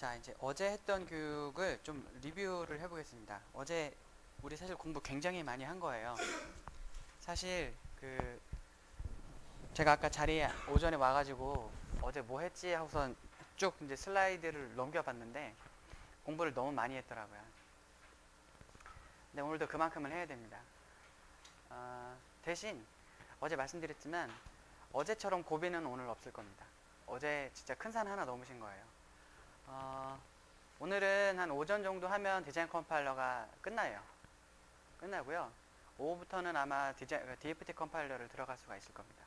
자, 이제 어제 했던 교육을 좀 리뷰를 해보겠습니다. 어제 우리 사실 공부 굉장히 많이 한 거예요. 사실 제가 아까 자리에 오전에 와가지고 어제 뭐 했지 하고선 쭉 이제 슬라이드를 넘겨봤는데 공부를 너무 많이 했더라고요. 근데 오늘도 그만큼은 해야 됩니다. 대신 어제 말씀드렸지만 어제처럼 고비는 오늘 없을 겁니다. 어제 진짜 큰 산 하나 넘으신 거예요. 오늘은 한 오전 정도 하면 디자인 컴파일러가 끝나고요. 오후부터는 아마 DFT 컴파일러를 들어갈 수가 있을 겁니다.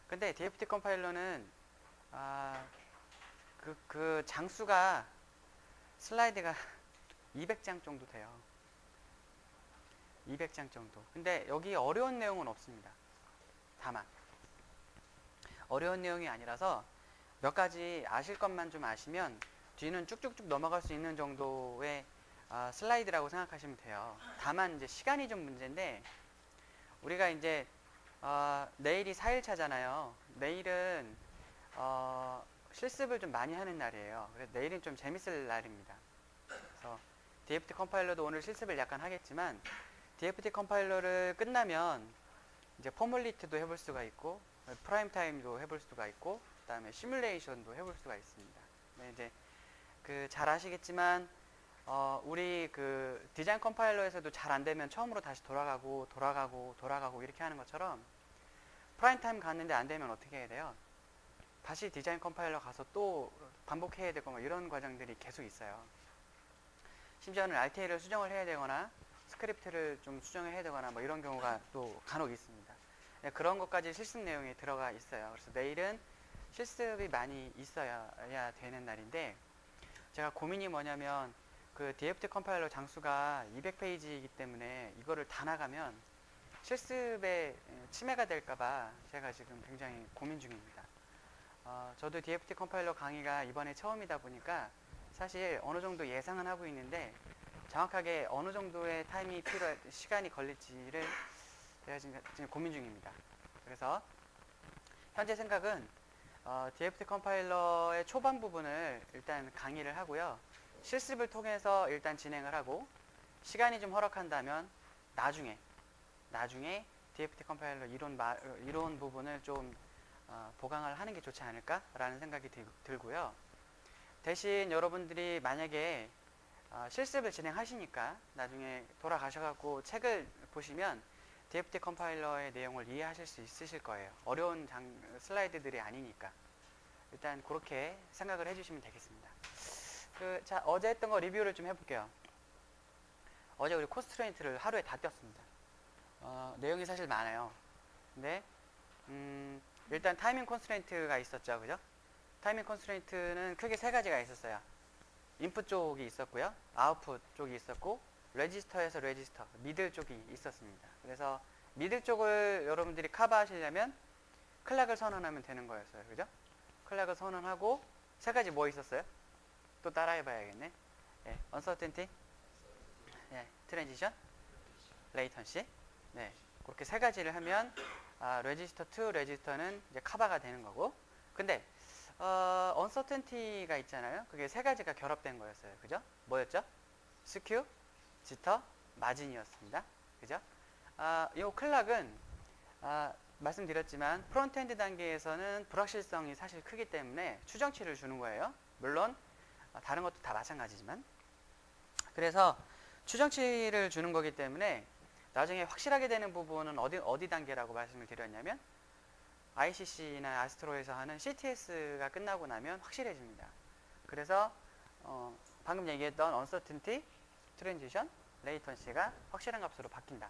근데 DFT 컴파일러는 그 장수가 슬라이드가 200장 정도 돼요. 200장 정도. 근데 여기 어려운 내용은 없습니다. 다만 어려운 내용이 아니라서 몇 가지 아실 것만 좀 아시면 뒤는 쭉쭉쭉 넘어갈 수 있는 정도의 슬라이드라고 생각하시면 돼요. 다만 이제 시간이 좀 문제인데 우리가 이제 내일이 4일차잖아요. 내일은 실습을 좀 많이 하는 날이에요. 그래서 내일은 좀 재밌을 날입니다. 그래서 DFT 컴파일러도 오늘 실습을 약간 하겠지만 DFT 컴파일러를 끝나면 이제 포멀리티도 해볼 수가 있고 프라임 타임도 해볼 수가 있고 그다음에 시뮬레이션도 해볼 수가 있습니다. 네, 이제 잘 아시겠지만 우리 디자인 컴파일러에서도 잘 안 되면 처음으로 다시 돌아가고 이렇게 하는 것처럼 프라임 타임 갔는데 안 되면 어떻게 해야 돼요? 다시 디자인 컴파일러 가서 또 반복해야 되고 뭐 이런 과정들이 계속 있어요. 심지어는 RTL을 수정을 해야 되거나 스크립트를 좀 수정을 해야 되거나 뭐 이런 경우가 또 간혹 있습니다. 네, 그런 것까지 실습 내용이 들어가 있어요. 그래서 내일은 실습이 많이 있어야 되는 날인데 제가 고민이 뭐냐면 DFT 컴파일러 장수가 200페이지이기 때문에 이거를 다 나가면 실습에 침해가 될까봐 제가 지금 굉장히 고민 중입니다. 저도 DFT 컴파일러 강의가 이번에 처음이다 보니까 사실 어느 정도 예상은 하고 있는데 정확하게 어느 정도의 시간이 걸릴지를 제가 지금 고민 중입니다. 그래서 현재 생각은 DFT 컴파일러의 초반 부분을 일단 강의를 하고요. 실습을 통해서 일단 진행을 하고 시간이 좀 허락한다면 나중에 DFT 컴파일러 이론 부분을 좀 보강을 하는 게 좋지 않을까라는 생각이 들고요. 대신 여러분들이 만약에 실습을 진행하시니까 나중에 돌아가셔갖고 책을 보시면 DFT 컴파일러의 내용을 이해하실 수 있으실 거예요. 어려운 슬라이드들이 아니니까. 일단 그렇게 생각을 해주시면 되겠습니다. 자, 어제 했던 거 리뷰를 좀 해볼게요. 어제 우리 콘스트레인트를 하루에 다 띄웠습니다. 내용이 사실 많아요. 근데 일단 타이밍 콘스트레인트가 있었죠, 그죠? 타이밍 콘스트레인트는 크게 세 가지가 있었어요. 인풋 쪽이 있었고요, 아웃풋 쪽이 있었고, 레지스터에서 레지스터, 미들 쪽이 있었습니다. 그래서 미들 쪽을 여러분들이 커버하시려면 클락을 선언하면 되는 거였어요, 그죠? 클락을 선언하고 세 가지 뭐 있었어요? 또 따라해봐야겠네. 예, uncertainty, 예, transition, latency. 네, 그렇게 세 가지를 하면 register to register는 이제 커버가 되는 거고. 근데 uncertainty가 있잖아요. 그게 세 가지가 결합된 거였어요, 그죠? 뭐였죠? skew, jitter, margin이었습니다, 그죠? 이 클락은 말씀드렸지만 프론트엔드 단계에서는 불확실성이 사실 크기 때문에 추정치를 주는 거예요. 물론 다른 것도 다 마찬가지지만. 그래서 추정치를 주는 거기 때문에 나중에 확실하게 되는 부분은 어디 단계라고 말씀을 드렸냐면 ICC나 아스트로에서 하는 CTS가 끝나고 나면 확실해집니다. 그래서 방금 얘기했던 uncertainty, transition, latency가 확실한 값으로 바뀐다.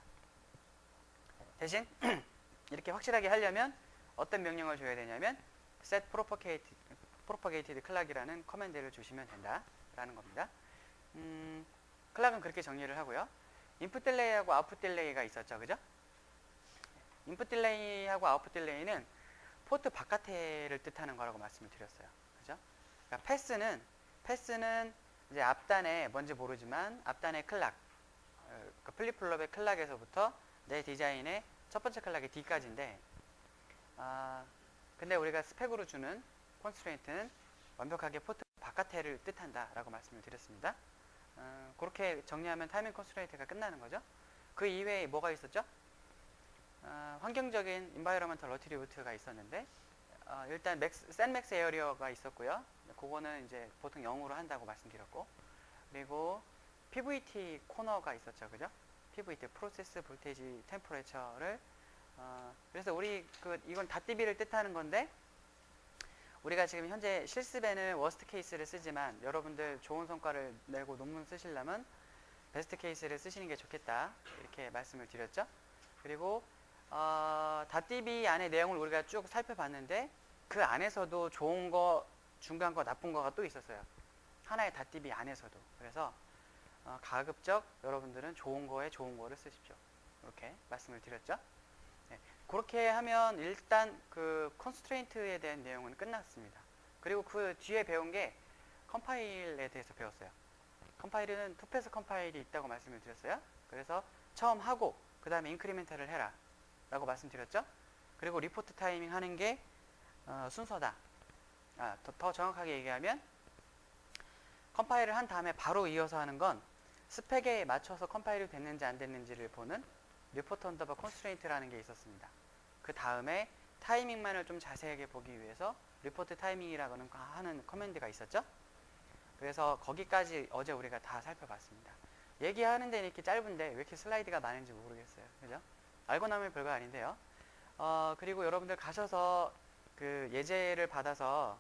대신 이렇게 확실하게 하려면 어떤 명령을 줘야 되냐면 set propagated clock이라는 커맨드를 주시면 된다라는 겁니다. 클락은 그렇게 정리를 하고요. 인풋 딜레이하고 아웃풋 딜레이가 있었죠, 그죠? 인풋 딜레이하고 아웃풋 딜레이는 포트 바깥에를 뜻하는 거라고 말씀을 드렸어요, 그죠? 그러니까 패스는 이제 앞단에 뭔지 모르지만 앞단의 클락, 플립플롭의 클락에서부터 내 디자인의 첫 번째 클락의 D까지인데, 근데 우리가 스펙으로 주는 콘스트레인트는 완벽하게 포트 바깥에를 뜻한다라고 말씀을 드렸습니다. 그렇게 정리하면 타이밍 컨스트레인트가 끝나는 거죠. 그 이외에 뭐가 있었죠? 환경적인 environmental attribute가 있었는데 일단 센 맥스 에어리어가 있었고요. 그거는 이제 보통 0으로 한다고 말씀드렸고, 그리고 PVT 코너가 있었죠, 그죠? PVT 프로세스 볼테이지 템퍼레처를 그래서 우리 이건 닷DB를 뜻하는 건데, 우리가 지금 현재 실습에는 워스트 케이스를 쓰지만 여러분들 좋은 성과를 내고 논문 쓰시려면 베스트 케이스를 쓰시는 게 좋겠다, 이렇게 말씀을 드렸죠. 그리고 닷DB 안의 내용을 우리가 쭉 살펴봤는데 그 안에서도 좋은 거, 중간 거, 나쁜 거가 또 있었어요. 하나의 닷DB 안에서도. 그래서 가급적 여러분들은 좋은 거에 좋은 거를 쓰십시오. 이렇게 말씀을 드렸죠. 네. 그렇게 하면 일단 그 컨스트레인트에 대한 내용은 끝났습니다. 그리고 그 뒤에 배운 게 컴파일에 대해서 배웠어요. 컴파일은 투패스 컴파일이 있다고 말씀을 드렸어요. 그래서 처음 하고 그 다음에 인크리멘탈을 해라 라고 말씀드렸죠. 그리고 리포트 타이밍 하는 게 순서다. 더 정확하게 얘기하면 컴파일을 한 다음에 바로 이어서 하는 건 스펙에 맞춰서 컴파일이 됐는지 안 됐는지를 보는 리포트 언더바 컨스트레인트라는 게 있었습니다. 그 다음에 타이밍만을 좀 자세하게 보기 위해서 리포트 타이밍이라고 하는 커맨드가 있었죠. 그래서 거기까지 어제 우리가 다 살펴봤습니다. 얘기하는 데는 이렇게 짧은데 왜 이렇게 슬라이드가 많은지 모르겠어요. 그죠? 알고 나면 별거 아닌데요. 그리고 여러분들 가셔서 그 예제를 받아서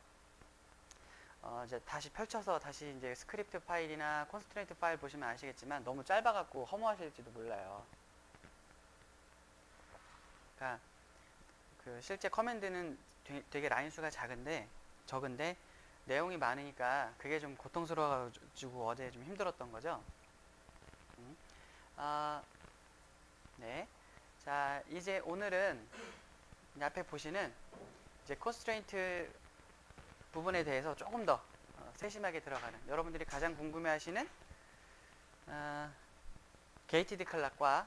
이제 다시 펼쳐서 다시 이제 스크립트 파일이나 컨스트레인트 파일 보시면 아시겠지만 너무 짧아갖고 허무하실지도 몰라요. 그러니까 그 실제 커맨드는 되게 라인 수가 적은데 내용이 많으니까 그게 좀 고통스러워가지고 어제 좀 힘들었던 거죠. 네. 자, 이제 오늘은 앞에 보시는 이제 컨스트레인트 부분에 대해서 조금 더 세심하게 들어가는, 여러분들이 가장 궁금해하시는 게이티드 클락과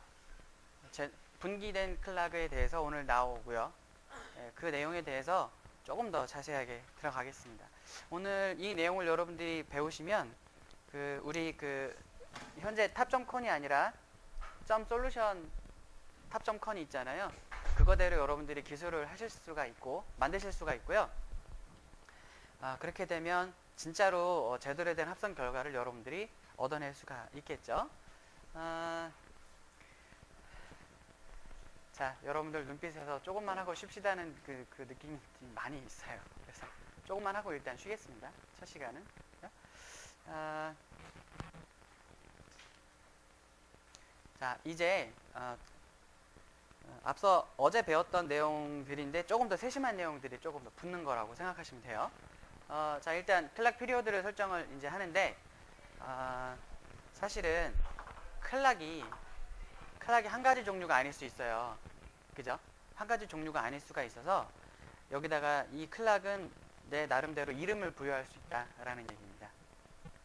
분기된 클락에 대해서 오늘 나오고요. 그 내용에 대해서 조금 더 자세하게 들어가겠습니다. 오늘 이 내용을 여러분들이 배우시면 우리 현재 탑.con이 아니라 .solution 탑.con이 있잖아요. 그거대로 여러분들이 기술을 하실 수가 있고 만드실 수가 있고요. 그렇게 되면 진짜로 제대로 된 합성 결과를 여러분들이 얻어낼 수가 있겠죠. 자, 여러분들 눈빛에서 조금만 하고 쉽시다는 그 느낌이 많이 있어요. 그래서 조금만 하고 일단 쉬겠습니다. 첫 시간은. 자, 이제 앞서 어제 배웠던 내용들인데 조금 더 세심한 내용들이 조금 더 붙는 거라고 생각하시면 돼요. 자, 일단 클락 피리오드를 설정을 이제 하는데 사실은 클락이 한 가지 종류가 아닐 수 있어요. 그죠? 한 가지 종류가 아닐 수가 있어서 여기다가 이 클락은 내 나름대로 이름을 부여할 수 있다라는 얘기입니다.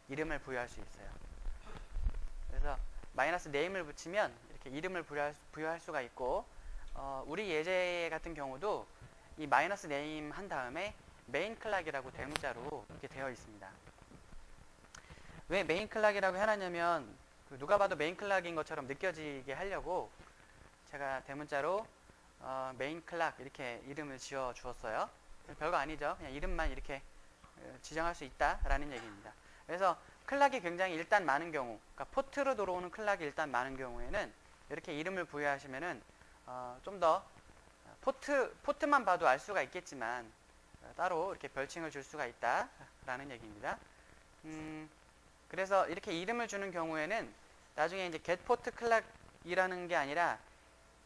이름을 부여할 수 있어요. 그래서 마이너스 네임을 붙이면 이렇게 이름을 부여할 수가 있고, 우리 예제 같은 경우도 이 마이너스 네임 한 다음에 메인 클락이라고 대문자로 이렇게 되어 있습니다. 왜 메인 클락이라고 해놨냐면 누가 봐도 메인 클락인 것처럼 느껴지게 하려고 제가 대문자로 메인 클락 이렇게 이름을 지어 주었어요. 별거 아니죠. 그냥 이름만 이렇게 지정할 수 있다라는 얘기입니다. 그래서 클락이 굉장히 일단 많은 경우, 그러니까 포트로 들어오는 클락이 일단 많은 경우에는 이렇게 이름을 부여하시면은 좀 더 포트만 봐도 알 수가 있겠지만 따로 이렇게 별칭을 줄 수가 있다라는 얘기입니다. 그래서 이렇게 이름을 주는 경우에는 나중에 이제 get port 클락이라는 게 아니라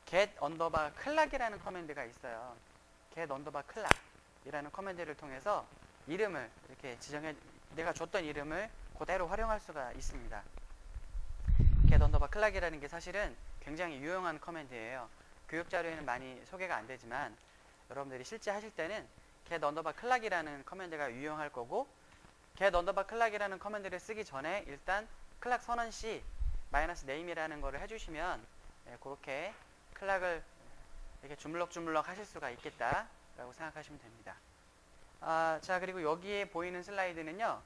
get 언더바 클락이라는 커맨드가 있어요. get 언더바 클락이라는 커맨드를 통해서 이름을 이렇게 내가 줬던 이름을 그대로 활용할 수가 있습니다. get 언더바 클락이라는 게 사실은 굉장히 유용한 커맨드예요. 교육 자료에는 많이 소개가 안 되지만 여러분들이 실제 하실 때는 get 언더바 클락이라는 커맨드가 유용할 거고, get 언더바 클락이라는 커맨드를 쓰기 전에 일단 클락 선언 시 마이너스 네임이라는 거를 해주시면 그렇게 클락을 이렇게 주물럭주물럭 하실 수가 있겠다라고 생각하시면 됩니다. 자, 그리고 여기에 보이는 슬라이드는요,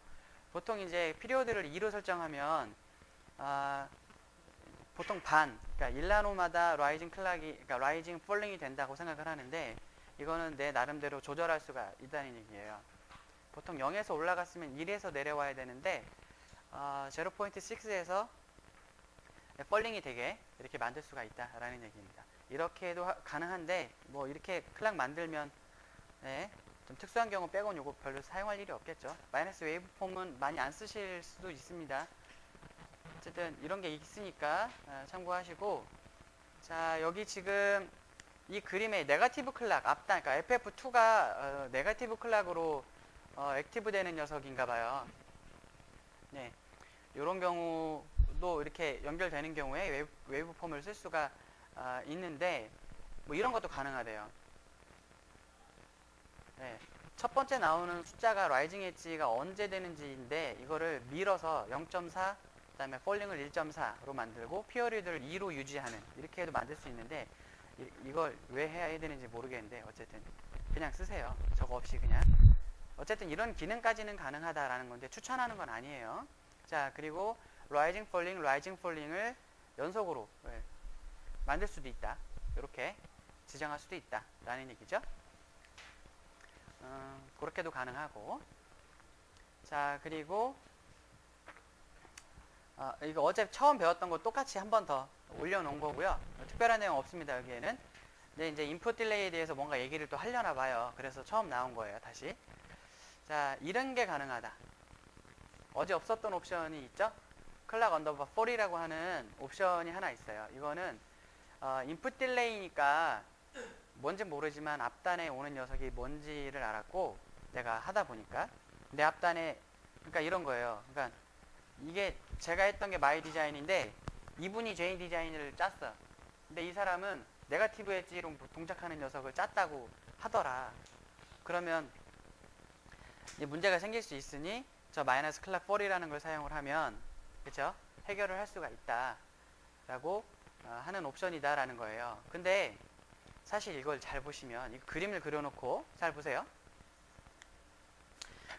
보통 이제 피리오드를 2로 설정하면 보통 그러니까 1나노마다 라이징 클락이, 그러니까 라이징 폴링이 된다고 생각을 하는데, 이거는 내 나름대로 조절할 수가 있다는 얘기예요. 보통 0에서 올라갔으면 1에서 내려와야 되는데 0.6에서 폴링이 되게 이렇게 만들 수가 있다라는 얘기입니다. 이렇게 해도 가능한데, 뭐 이렇게 클락 만들면 네, 좀 특수한 경우 빼고는 이거 별로 사용할 일이 없겠죠. 마이너스 웨이브 폼은 많이 안 쓰실 수도 있습니다. 어쨌든 이런 게 있으니까 참고하시고, 자, 여기 지금 이 그림의 네거티브 클락 앞단, 그러니까 FF2가 네거티브 클락으로 액티브 되는 녀석인가 봐요. 네, 이런 경우도 이렇게 연결되는 경우에 웨이브 폼을 쓸 수가 있는데, 뭐 이런 것도 가능하대요. 네, 첫 번째 나오는 숫자가 라이징 엣지가 언제 되는지인데, 이거를 밀어서 0.4, 그 다음에 폴링을 1.4로 만들고 피어리드를 2로 유지하는, 이렇게 해도 만들 수 있는데, 이걸 왜 해야 되는지 모르겠는데 어쨌든 그냥 쓰세요. 저거 없이 그냥. 어쨌든 이런 기능까지는 가능하다라는 건데 추천하는 건 아니에요. 자, 그리고 라이징 폴링을 연속으로 만들 수도 있다. 이렇게 지정할 수도 있다 라는 얘기죠. 그렇게도 가능하고. 자, 그리고 이거 어제 처음 배웠던 거 똑같이 한 번 더 올려놓은 거고요. 특별한 내용 없습니다, 여기에는. 근데 이제 인풋 딜레이에 대해서 뭔가 얘기를 또 하려나 봐요. 그래서 처음 나온 거예요, 다시. 자, 이런 게 가능하다. 어제 없었던 옵션이 있죠? 클락 언더바 4이라고 하는 옵션이 하나 있어요. 이거는 인풋 딜레이니까 뭔지 모르지만 앞단에 오는 녀석이 뭔지를 알았고, 내가 하다 보니까 내 앞단에, 그러니까 이런 거예요. 그러니까 이게 제가 했던 게 마이 디자인인데 이분이 제인 디자인을 짰어. 근데 이 사람은 네거티브 엣지로 동작하는 녀석을 짰다고 하더라. 그러면 이제 문제가 생길 수 있으니 저 마이너스 클락 4이라는 걸 사용을 하면, 그쵸? 해결을 할 수가 있다라고 하는 옵션이다라는 거예요. 근데 사실 이걸 잘 보시면, 이 그림을 그려놓고 잘 보세요.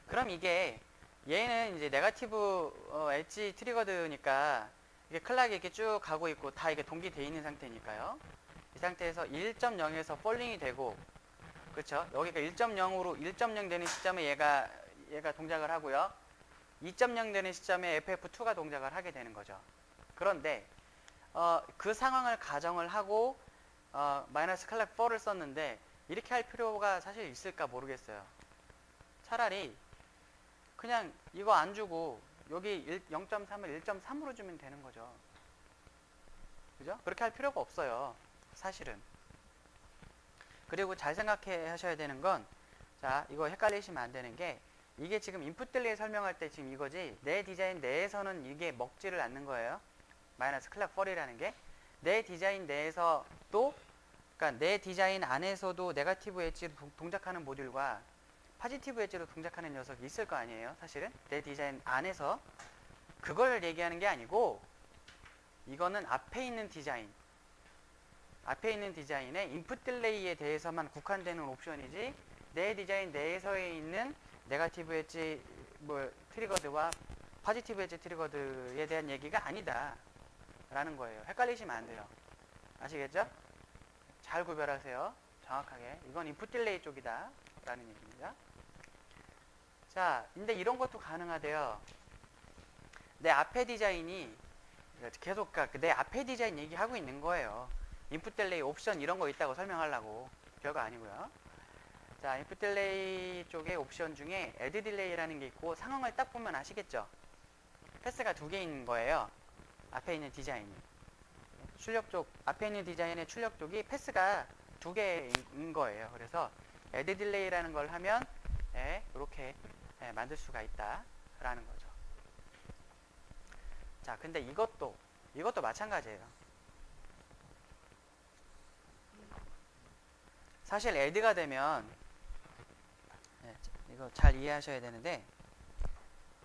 그럼 이게 얘는 이제 네거티브 엣지 트리거드니까 이게 클락이 이렇게 쭉 가고 있고 다 이게 동기되어 있는 상태니까요. 이 상태에서 1.0에서 폴링이 되고, 그렇죠? 여기가 1.0으로 1.0 되는 시점에 얘가 동작을 하고요. 2.0 되는 시점에 FF2가 동작을 하게 되는 거죠. 그런데 그 상황을 가정을 하고 마이너스 클락 4를 썼는데 이렇게 할 필요가 사실 있을까 모르겠어요. 차라리 그냥 이거 안 주고 여기 0.3을 1.3으로 주면 되는 거죠. 그죠? 그렇게 할 필요가 없어요, 사실은. 그리고 잘 생각해 하셔야 되는 건, 자, 이거 헷갈리시면 안 되는 게, 이게 지금 인풋 딜레이 설명할 때 지금 이거지, 내 디자인 내에서는 이게 먹지를 않는 거예요. 마이너스 클락 4이라는 게. 내 디자인 내에서도, 그러니까 내 디자인 안에서도 네거티브 엣지로 동작하는 모듈과 포지티브 엣지로 동작하는 녀석이 있을 거 아니에요, 사실은. 내 디자인 안에서. 그걸 얘기하는 게 아니고, 이거는 앞에 있는 디자인, 앞에 있는 디자인의 인풋 딜레이에 대해서만 국한되는 옵션이지, 내 디자인 내에서에 있는 네거티브 엣지 트리거드와 포지티브 엣지 트리거드에 대한 얘기가 아니다 라는 거예요. 헷갈리시면 안 돼요. 아시겠죠? 잘 구별하세요. 정확하게. 이건 인풋 딜레이 쪽이다 라는 얘기입니다. 자, 근데 이런 것도 가능하대요. 내 앞에 디자인이 계속 내 앞에 디자인 얘기하고 있는 거예요. 인풋 딜레이 옵션 이런 거 있다고 설명하려고. 별거 아니고요. 자, 인풋 딜레이 쪽의 옵션 중에 애드 딜레이라는 게 있고, 상황을 딱 보면 아시겠죠? 패스가 2개 있는 거예요. 앞에 있는 디자인이. 출력 쪽, 앞에 있는 디자인의 출력 쪽이 패스가 2개인 거예요. 그래서 애드 딜레이라는 걸 하면 이렇게 만들 수가 있다라는 거죠. 자, 근데 이것도 마찬가지예요. 사실 애드가 되면, 이거 잘 이해하셔야 되는데,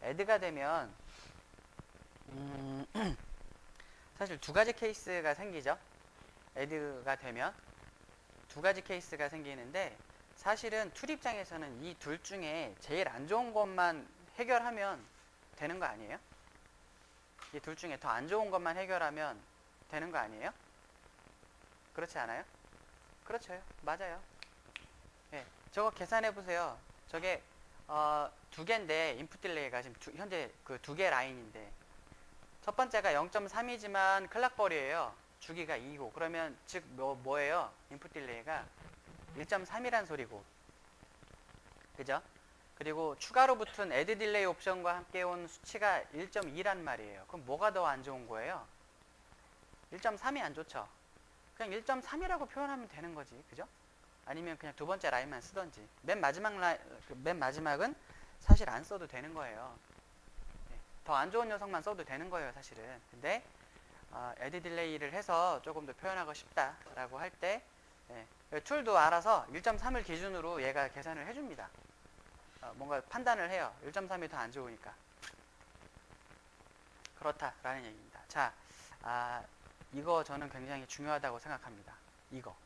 애드가 되면 사실 두 가지 케이스가 생기죠. 애드가 되면 두 가지 케이스가 생기는데, 사실은 툴 입장에서는 이 둘 중에 제일 안 좋은 것만 해결하면 되는 거 아니에요? 이 둘 중에 더 안 좋은 것만 해결하면 되는 거 아니에요? 그렇지 않아요? 그렇죠. 맞아요. 예, 저거 계산해 보세요. 저게 두 개인데 인풋 딜레이가 지금 현재 그 두 개 라인인데 첫 번째가 0.3이지만 클락벌이에요. 주기가 2고 그러면 즉 뭐예요? 인풋 딜레이가 1.3이란 소리고 그죠? 그리고 추가로 붙은 add 딜레이 옵션과 함께 온 수치가 1.2란 말이에요. 그럼 뭐가 더 안 좋은 거예요? 1.3이 안 좋죠. 그냥 1.3이라고 표현하면 되는 거지. 그죠? 아니면 그냥 두 번째 라인만 쓰던지. 맨 마지막은 사실 안 써도 되는 거예요. 더 안 좋은 녀석만 써도 되는 거예요, 사실은. 근데 add 딜레이를 해서 조금 더 표현하고 싶다라고 할 때 툴도 알아서 1.3을 기준으로 얘가 계산을 해줍니다. 뭔가 판단을 해요. 1.3이 더 안 좋으니까. 그렇다라는 얘기입니다. 자, 이거 저는 굉장히 중요하다고 생각합니다. 이거.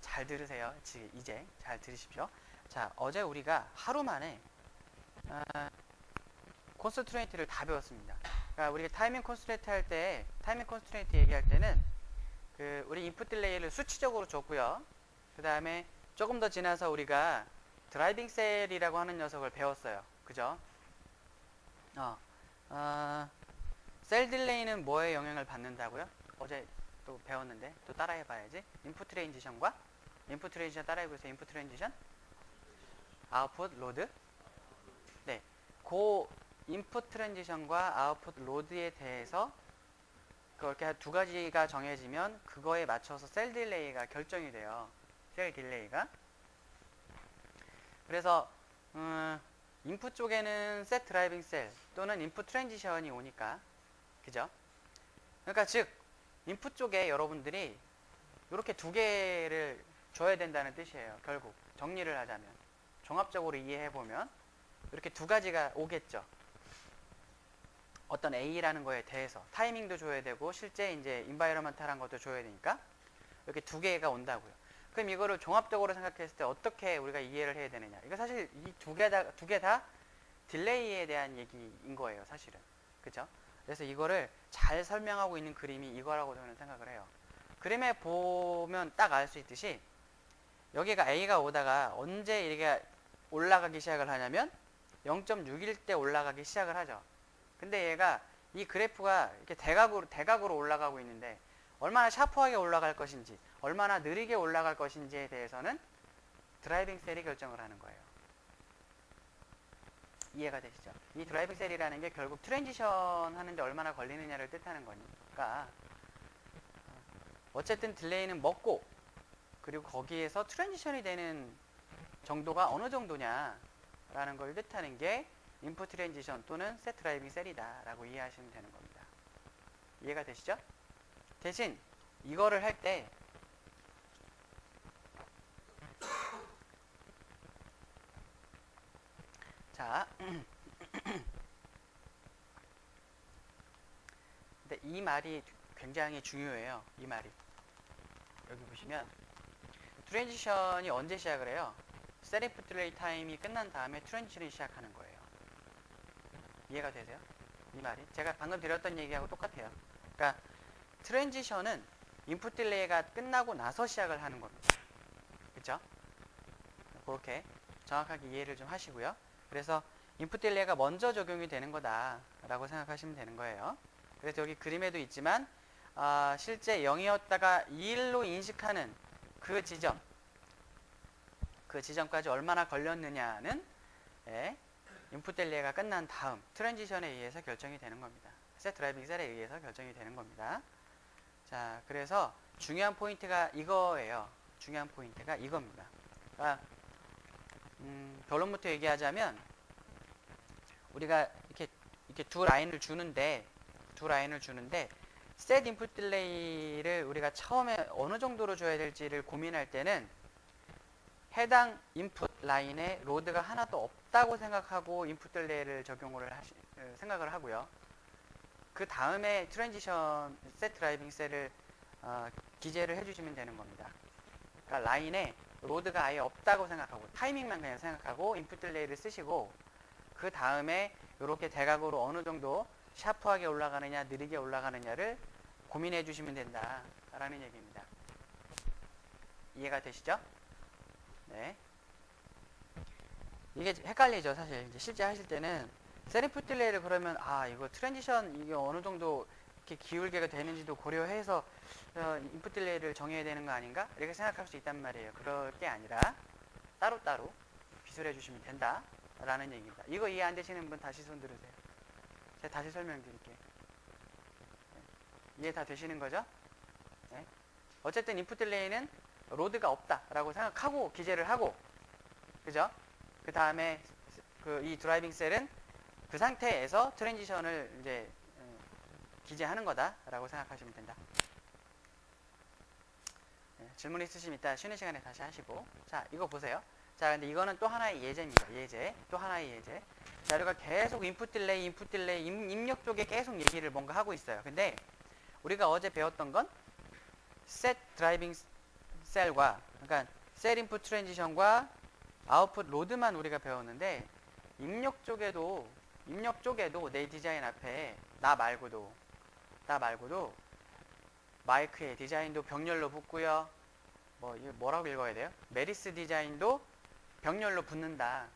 잘 들으세요. 이제 잘 들으십시오. 자, 어제 우리가 하루 만에 콘스트레인트를 다 배웠습니다. 그러니까 우리가 타이밍 콘스트레인트 할 때, 타이밍 콘스트레인트 얘기할 때는 우리 인풋 딜레이를 수치적으로 줬고요. 그 다음에 조금 더 지나서 우리가 드라이빙 셀이라고 하는 녀석을 배웠어요. 그죠? 셀 딜레이는 뭐에 영향을 받는다고요? 어제 또 배웠는데 또 따라해 봐야지. 인풋 트랜지션과 인풋 트랜지션 따라해 보세요. 인풋 트랜지션, 아웃풋 로드. 네, 그 인풋 트랜지션과 아웃풋 로드에 대해서 그렇게 두 가지가 정해지면 그거에 맞춰서 셀 딜레이가 결정이 돼요. 셀 딜레이가. 그래서 인풋 쪽에는 셋 드라이빙 셀 또는 인풋 트랜지션이 오니까 그죠? 그러니까 즉 인풋 쪽에 여러분들이 이렇게 두 개를 줘야 된다는 뜻이에요. 결국 정리를 하자면 종합적으로 이해해보면 이렇게 두 가지가 오겠죠. 어떤 A라는 거에 대해서 타이밍도 줘야 되고 실제 이제 인바이러먼탈한 것도 줘야 되니까 이렇게 두 개가 온다고요. 그럼 이거를 종합적으로 생각했을 때 어떻게 우리가 이해를 해야 되느냐? 이거 사실 이 두 개 다 딜레이에 대한 얘기인 거예요, 사실은. 그죠? 그래서 이거를 잘 설명하고 있는 그림이 이거라고 저는 생각을 해요. 그림에 보면 딱 알 수 있듯이 여기가 A가 오다가 언제 이게 올라가기 시작을 하냐면 0.6일 때 올라가기 시작을 하죠. 근데 얘가 이 그래프가 이렇게 대각으로 올라가고 있는데 얼마나 샤프하게 올라갈 것인지 얼마나 느리게 올라갈 것인지에 대해서는 드라이빙 셀이 결정을 하는 거예요. 이해가 되시죠? 이 드라이빙 셀이라는 게 결국 트랜지션 하는데 얼마나 걸리느냐를 뜻하는 거니까 어쨌든 딜레이는 먹고 그리고 거기에서 트랜지션이 되는 정도가 어느 정도냐라는 걸 뜻하는 게 인풋 트랜지션 또는 셋 드라이빙 셀이다 라고 이해하시면 되는 겁니다. 이해가 되시죠? 대신 이거를 할 때 자, 근데 이 말이 굉장히 중요해요. 이 말이 여기 보시면 트랜지션이 언제 시작을 해요? 셋 인풋 딜레이 타임이 끝난 다음에 트랜지션이 시작하는 거예요. 이해가 되세요? 이 말이 제가 방금 드렸던 얘기하고 똑같아요. 그러니까 트랜지션은 인풋 딜레이가 끝나고 나서 시작을 하는 겁니다. 그렇죠? 그렇게 정확하게 이해를 좀 하시고요. 그래서 인풋 딜레이가 먼저 적용이 되는 거다라고 생각하시면 되는 거예요. 그래서 여기 그림에도 있지만 실제 0이었다가 2일로 인식하는 그 지점까지 얼마나 걸렸느냐는 인풋 딜레이가 끝난 다음 트랜지션에 의해서 결정이 되는 겁니다. 셋 드라이빙 셀에 의해서 결정이 되는 겁니다. 자, 그래서 중요한 포인트가 이거예요. 중요한 포인트가 이겁니다. 그러니까 결론부터 얘기하자면 우리가 이렇게 두 라인을 주는데 셋 인풋 딜레이를 우리가 처음에 어느 정도로 줘야 될지를 고민할 때는 해당 인풋 라인에 로드가 하나도 없다고 생각하고 인풋 딜레이를 생각을 하고요. 그 다음에 트랜지션 셋 드라이빙 셀을 기재를 해주시면 되는 겁니다. 그러니까 라인에 로드가 아예 없다고 생각하고 타이밍만 그냥 생각하고 인풋 딜레이를 쓰시고 그 다음에 이렇게 대각으로 어느 정도 샤프하게 올라가느냐 느리게 올라가느냐를 고민해 주시면 된다라는 얘기입니다. 이해가 되시죠? 네. 이게 헷갈리죠, 사실. 이제 실제 하실 때는 세리프 딜레이를 그러면 이거 트랜지션 이게 어느 정도 이렇게 기울게가 되는지도 고려해서 인풋 딜레이를 정해야 되는 거 아닌가? 이렇게 생각할 수 있단 말이에요. 그럴 게 아니라 따로따로 비교해 주시면 된다라는 얘기입니다. 이거 이해 안 되시는 분 다시 손 들으세요. 제가 다시 설명드릴게요. 이해 다 되시는 거죠? 네. 어쨌든 인풋 딜레이는 로드가 없다라고 생각하고 기재를 하고, 그죠? 그 다음에 이 드라이빙 셀은 그 상태에서 트랜지션을 이제 기재하는 거다라고 생각하시면 된다. 네, 질문 있으시면 이따 쉬는 시간에 다시 하시고. 자, 이거 보세요. 자, 근데 이거는 또 하나의 예제입니다. 예제. 또 하나의 예제. 자, 우리가 계속 인풋 딜레이, 입력 쪽에 계속 얘기를 뭔가 하고 있어요. 근데 우리가 어제 배웠던 건 set 드라이빙 셀과, 그러니까 셀 인풋 트랜지션과 아웃풋 로드만 우리가 배웠는데, 입력 쪽에도 내 디자인 앞에 나 말고도 마이크의 디자인도 병렬로 붙고요. 이거 뭐라고 읽어야 돼요? 메리스 디자인도 병렬로 붙는다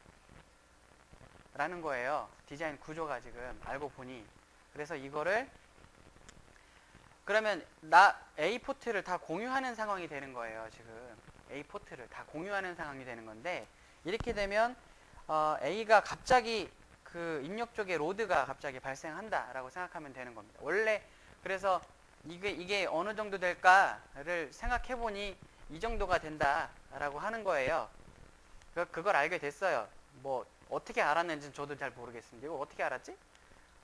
라는 거예요. 디자인 구조가 지금 알고 보니. 그래서 이거를 그러면 나 A 포트를 다 공유하는 상황이 되는 거예요. 지금 A 포트를 다 공유하는 상황이 되는 건데, 이렇게 되면 A가 갑자기 그 입력 쪽에 로드가 갑자기 발생한다라고 생각하면 되는 겁니다. 원래 그래서 이게 어느 정도 될까를 생각해 보니 이 정도가 된다라고 하는 거예요. 그걸 알게 됐어요. 어떻게 알았는지는 저도 잘 모르겠습니다. 이거 어떻게 알았지?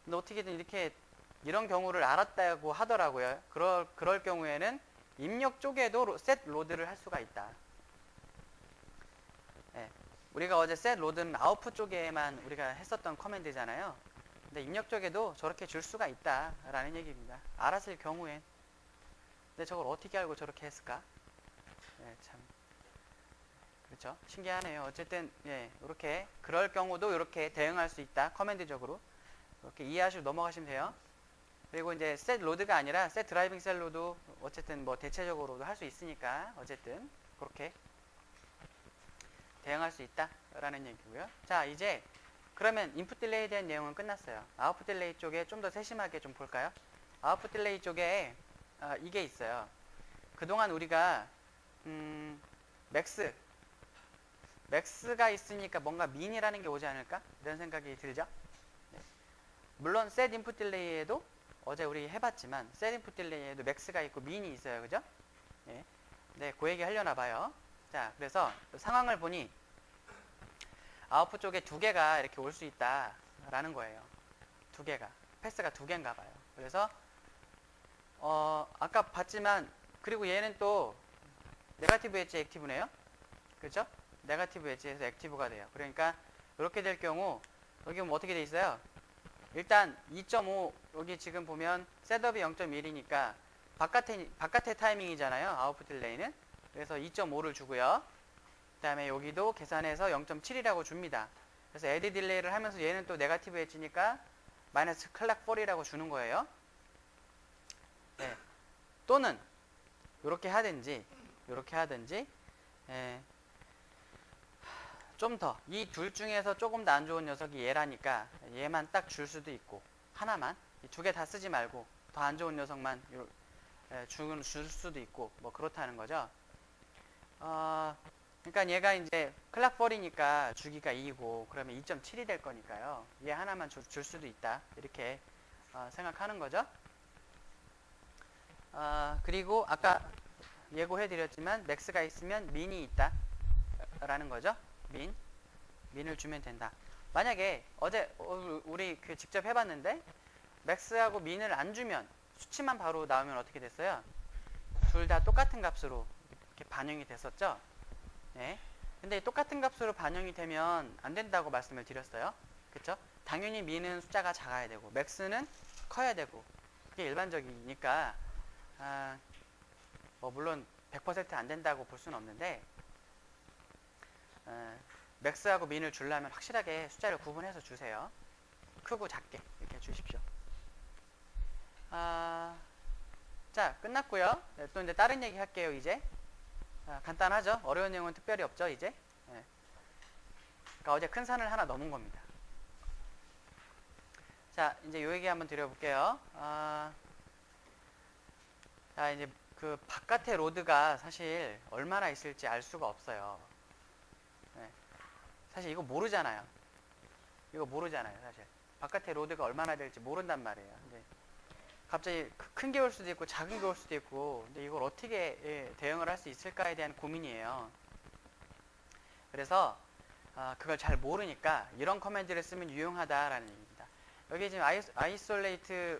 근데 어떻게든 이런 경우를 알았다고 하더라고요. 그럴 경우에는 입력 쪽에도 셋 로드를 할 수가 있다. 네. 우리가 어제 셋 로드는 아웃풋 쪽에만 우리가 했었던 커맨드잖아요. 근데 입력 쪽에도 저렇게 줄 수가 있다라는 얘기입니다. 알았을 경우엔. 근데 저걸 어떻게 알고 저렇게 했을까? 네, 참. 그렇죠? 신기하네요. 어쨌든 이렇게 그럴 경우도 이렇게 대응할 수 있다. 커맨드적으로. 이렇게 이해하시고 넘어가시면 돼요. 그리고 이제 셋 로드가 아니라 셋 드라이빙 셀로도 어쨌든 대체적으로도 할 수 있으니까 어쨌든 그렇게 대응할 수 있다라는 얘기고요. 자, 이제 그러면 인풋 딜레이에 대한 내용은 끝났어요. 아웃풋 딜레이 쪽에 좀 더 세심하게 좀 볼까요? 아웃풋 딜레이 쪽에 이게 있어요. 그동안 우리가 맥스가 있으니까 뭔가 민이라는 게 오지 않을까? 이런 생각이 들죠? 네. 물론 set input 딜레이에도 어제 우리 해봤지만 set input 딜레이에도 맥스가 있고 민이 있어요. 그죠? 네. 네, 그 얘기 하려나 봐요. 자, 그래서 상황을 보니 아웃풋 쪽에 두 개가 이렇게 올 수 있다라는 거예요. 두 개가. 패스가 두 개인가 봐요. 그래서 아까 봤지만, 그리고 얘는 또 네거티브 엣지 액티브네요. 그렇죠? 네거티브 엣지에서 액티브가 돼요. 그러니까 이렇게 될 경우 여기 보면 어떻게 돼 있어요? 일단 2.5 여기 지금 보면 셋업이 0.1이니까 바깥의 타이밍이잖아요. 아웃풋 딜레이는. 그래서 2.5를 주고요. 그 다음에 여기도 계산해서 0.7이라고 줍니다. 그래서 애드 딜레이를 하면서 얘는 또 네거티브 엣지니까 마이너스 클락 4이라고 주는 거예요. 네. 또는 이렇게 하든지 좀 더 이 둘 중에서 조금 더 안 좋은 녀석이 얘라니까 얘만 딱 줄 수도 있고, 하나만 두 개 다 쓰지 말고 더 안 좋은 녀석만 줄 수도 있고, 그렇다는 거죠. 그러니까 얘가 이제 클락 4이니까 주기가 2이고 그러면 2.7이 될 거니까요. 얘 하나만 줄 수도 있다. 이렇게 생각하는 거죠. 그리고 아까 예고해 드렸지만 맥스가 있으면 민이 있다 라는 거죠. 민을 주면 된다. 만약에 어제 우리 직접 해봤는데 맥스하고 민을 안 주면 수치만 바로 나오면 어떻게 됐어요? 둘 다 똑같은 값으로 이렇게 반영이 됐었죠. 네. 근데 똑같은 값으로 반영이 되면 안 된다고 말씀을 드렸어요. 그쵸? 당연히 민은 숫자가 작아야 되고 맥스는 커야 되고, 그게 일반적이니까 물론 100% 안 된다고 볼 수는 없는데 맥스하고 민을 주려면 확실하게 숫자를 구분해서 주세요. 크고 작게 이렇게 주십시오. 자, 끝났고요. 네, 또 이제 다른 얘기 할게요. 이제 간단하죠. 어려운 내용은 특별히 없죠. 이제 네. 그러니까 어제 큰 산을 하나 넘은 겁니다. 자, 이제 요 얘기 한번 드려볼게요. 자, 이제 그 바깥에 로드가 사실 얼마나 있을지 알 수가 없어요. 네. 사실 이거 모르잖아요. 이거 모르잖아요, 사실. 바깥에 로드가 얼마나 될지 모른단 말이에요. 근데 갑자기 큰 게 올 수도 있고 작은 게 올 수도 있고, 근데 이걸 어떻게 대응을 할 수 있을까에 대한 고민이에요. 그래서 그걸 잘 모르니까 이런 커맨드를 쓰면 유용하다라는 얘기입니다. 여기 지금 isolate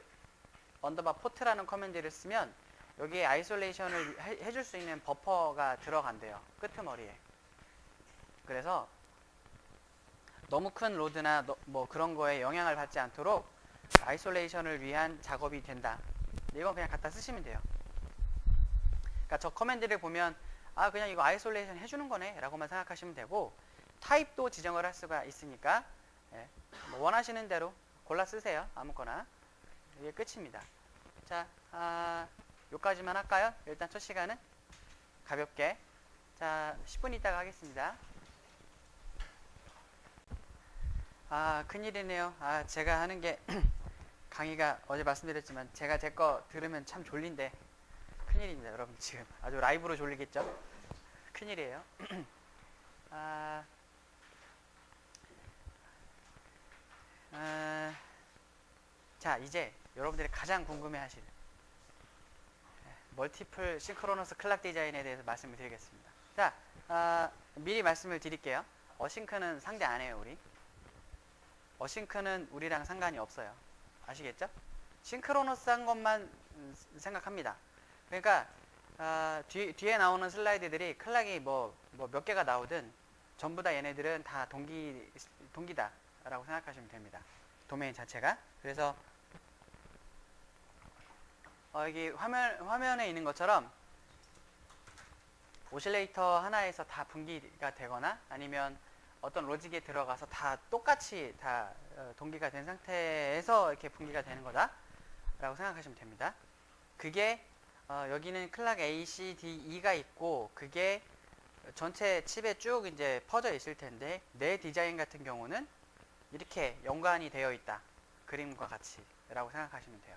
언더바 포트라는 커맨드를 쓰면 여기에 아이솔레이션을 해줄 수 있는 버퍼가 들어간대요. 끄트머리에. 그래서 너무 큰 로드나 뭐 그런 거에 영향을 받지 않도록 아이솔레이션을 위한 작업이 된다. 이건 그냥 갖다 쓰시면 돼요. 그러니까 저 커맨드를 보면 그냥 이거 아이솔레이션 해주는 거네 라고만 생각하시면 되고, 타입도 지정을 할 수가 있으니까 뭐 원하시는 대로 골라 쓰세요. 아무거나. 이게 끝입니다. 자, 요까지만 할까요? 일단 첫 시간은 가볍게. 자, 10분 있다가 하겠습니다. 큰일이네요. 제가 하는 게 강의가 어제 말씀드렸지만 제가 제 거 들으면 참 졸린데 큰일입니다. 여러분 지금 아주 라이브로 졸리겠죠? 큰일이에요. 자, 이제 여러분들이 가장 궁금해하실 멀티플 싱크로너스 클락 디자인에 대해서 말씀을 드리겠습니다. 자, 미리 말씀을 드릴게요. 어싱크는 상대 안 해요, 우리. 어싱크는 우리랑 상관이 없어요. 아시겠죠? 싱크로너스한 것만 생각합니다. 그러니까 뒤에 나오는 슬라이드들이 클락이 뭐 몇 개가 나오든 전부 다 얘네들은 다 동기다 라고 생각하시면 됩니다. 도메인 자체가. 그래서 여기 화면에 있는 것처럼 오실레이터 하나에서 다 분기가 되거나 아니면 어떤 로직에 들어가서 다 똑같이 다 동기가 된 상태에서 이렇게 분기가 되는 거다 라고 생각하시면 됩니다. 그게 여기는 클락 A, C, D, E가 있고 그게 전체 칩에 쭉 이제 퍼져 있을 텐데, 내 디자인 같은 경우는 이렇게 연관이 되어 있다. 그림과 같이 라고 생각하시면 돼요.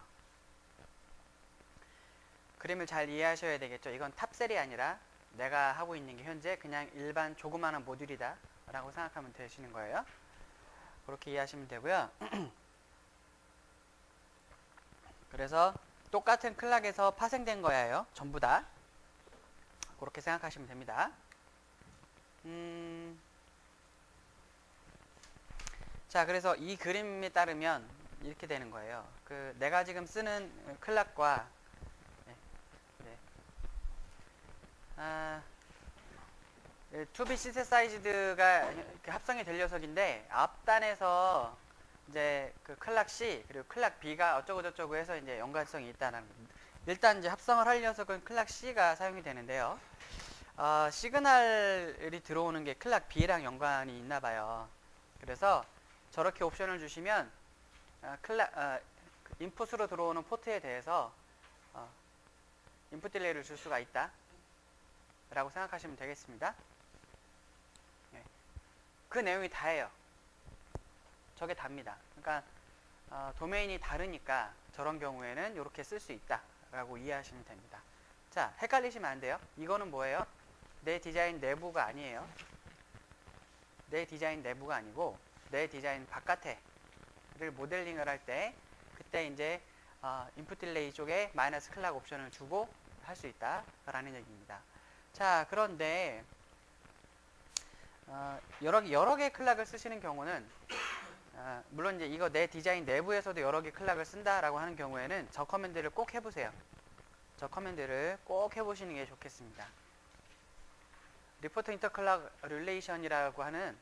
그림을 잘 이해하셔야 되겠죠. 이건 탑셀이 아니라 내가 하고 있는 게 현재 그냥 일반 조그마한 모듈이다 라고 생각하면 되시는 거예요. 그렇게 이해하시면 되고요. 그래서 똑같은 클락에서 파생된 거예요. 전부 다. 그렇게 생각하시면 됩니다. 자, 그래서 이 그림에 따르면 이렇게 되는 거예요. 내가 지금 쓰는 클락과 투비 시세사이즈드가 합성이 될 녀석인데, 앞단에서 이제 그 클락 C 그리고 클락 B가 어쩌고 저쩌고 해서 이제 연관성이 있다는 겁니다. 일단 이제 합성을 할 녀석은 클락 C가 사용이 되는데요. 시그널이 들어오는 게 클락 B랑 연관이 있나 봐요. 그래서 저렇게 옵션을 주시면 인풋으로 들어오는 포트에 대해서 인풋 딜레이를 줄 수가 있다 라고 생각하시면 되겠습니다. 그 내용이 다예요. 저게 답니다. 그러니까 도메인이 다르니까 저런 경우에는 이렇게 쓸 수 있다 라고 이해하시면 됩니다. 자, 헷갈리시면 안 돼요. 이거는 뭐예요? 내 디자인 내부가 아니에요. 내 디자인 내부가 아니고 내 디자인 바깥에를 모델링을 할 때 그때 이제 인풋 딜레이 쪽에 마이너스 클락 옵션을 주고 할 수 있다 라는 얘기입니다. 자, 그런데 여러 개 클락을 쓰시는 경우는 물론 이제 이거 내 디자인 내부에서도 여러 개 클락을 쓴다라고 하는 경우에는 저 커맨드를 꼭 해보세요. 저 커맨드를 꼭 해보시는 게 좋겠습니다. 리포트 인터클락 릴레이션이라고 하는,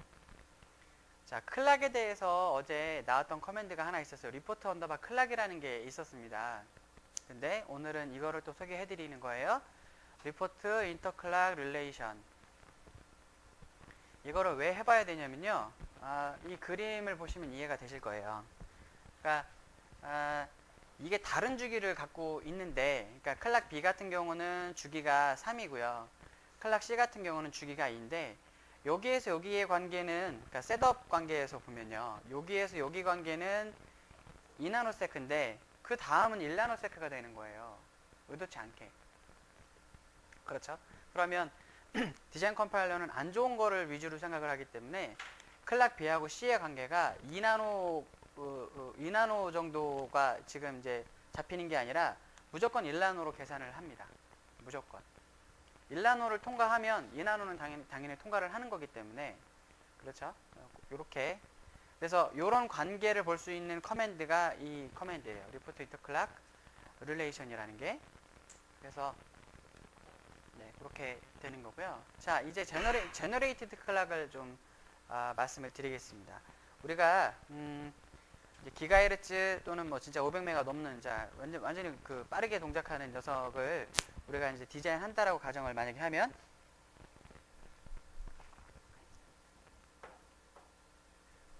자, 클락에 대해서 어제 나왔던 커맨드가 하나 있었어요. 리포트 언더바 클락이라는 게 있었습니다. 근데 오늘은 이거를 또 소개해 드리는 거예요. 리포트 인터클락 릴레이션. 이거를 왜 해봐야 되냐면요. 이 그림을 보시면 이해가 되실 거예요. 그러니까 이게 다른 주기를 갖고 있는데, 그러니까 클락 B 같은 경우는 주기가 3이고요. 클락 C 같은 경우는 주기가 2인데, 여기에서 여기의 관계는, 그러니까 셋업 관계에서 보면요. 여기에서 여기 관계는 2나노세크인데, 그 다음은 1나노세크가 되는 거예요. 의도치 않게. 그렇죠? 그러면 디자인 컴파일러는 안 좋은 거를 위주로 생각을 하기 때문에 클락 B하고 C의 관계가 2나노 정도가 지금 이제 잡히는 게 아니라 무조건 1나노로 계산을 합니다. 무조건. 1나노를 통과하면 2나노는 당연히 통과를 하는 거기 때문에 그렇죠? 요렇게. 그래서 이런 관계를 볼 수 있는 커맨드가 이 커맨드예요. 리포트 인터 클락 릴레이션이라는 게. 그래서 네, 그렇게 되는 거고요. 자, 이제 제너레이티드 클락을 좀 말씀을 드리겠습니다. 우리가 이제 기가헤르츠 또는 뭐 진짜 500메가 넘는 완전히 그 빠르게 동작하는 녀석을 우리가 이제 디자인한다라고 가정을 만약에 하면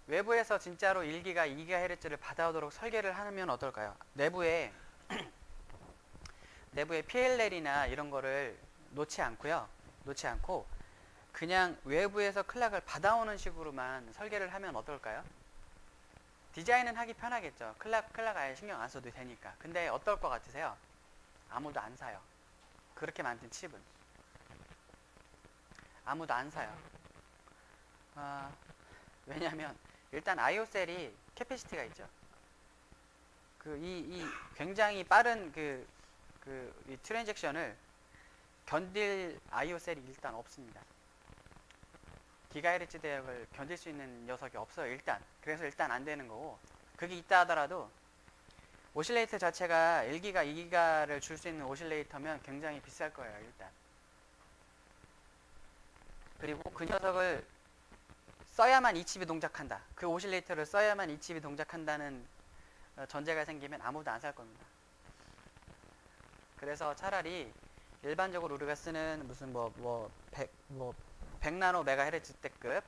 외부에서 진짜로 1기가 2기가헤르츠를 받아오도록 설계를 하면 어떨까요? 내부에 PLL이나 이런 거를 놓지 않고 그냥 외부에서 클락을 받아오는 식으로만 설계를 하면 어떨까요? 디자인은 하기 편하겠죠. 클락 아예 신경 안 써도 되니까. 근데 어떨 것 같으세요? 아무도 안 사요. 그렇게 만든 칩은 아무도 안 사요. 왜냐하면 일단 IO셀이 캐패시티가 있죠. 이 굉장히 빠른 이 트랜잭션을 견딜 IO셀이 일단 없습니다. 기가헤르츠 대역을 견딜 수 있는 녀석이 없어요. 일단. 그래서 일단 안 되는 거고, 그게 있다 하더라도 오실레이터 자체가 1기가 2기가를 줄 수 있는 오실레이터면 굉장히 비쌀 거예요. 일단. 그리고 그 녀석을 써야만 이 칩이 동작한다. 그 오실레이터를 써야만 이 칩이 동작한다는 전제가 생기면 아무도 안 살 겁니다. 그래서 차라리 일반적으로 우리가 쓰는 무슨 100나노 메가헤르츠 대급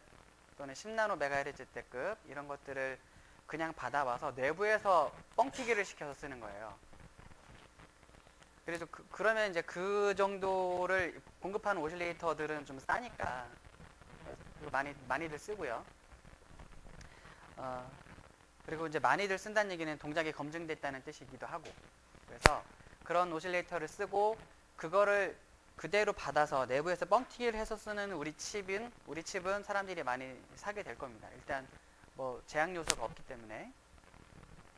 또는 10나노 메가헤르츠 대급 이런 것들을 그냥 받아와서 내부에서 뻥튀기를 시켜서 쓰는 거예요. 그래서 그러면 이제 그 정도를 공급하는 오실레이터들은 좀 싸니까 많이들 쓰고요. 그리고 이제 많이들 쓴다는 얘기는 동작이 검증됐다는 뜻이기도 하고. 그래서 그런 오실레이터를 쓰고 그거를 그대로 받아서 내부에서 뻥튀기를 해서 쓰는 우리 칩은 사람들이 많이 사게 될 겁니다. 일단 뭐 제약 요소가 없기 때문에.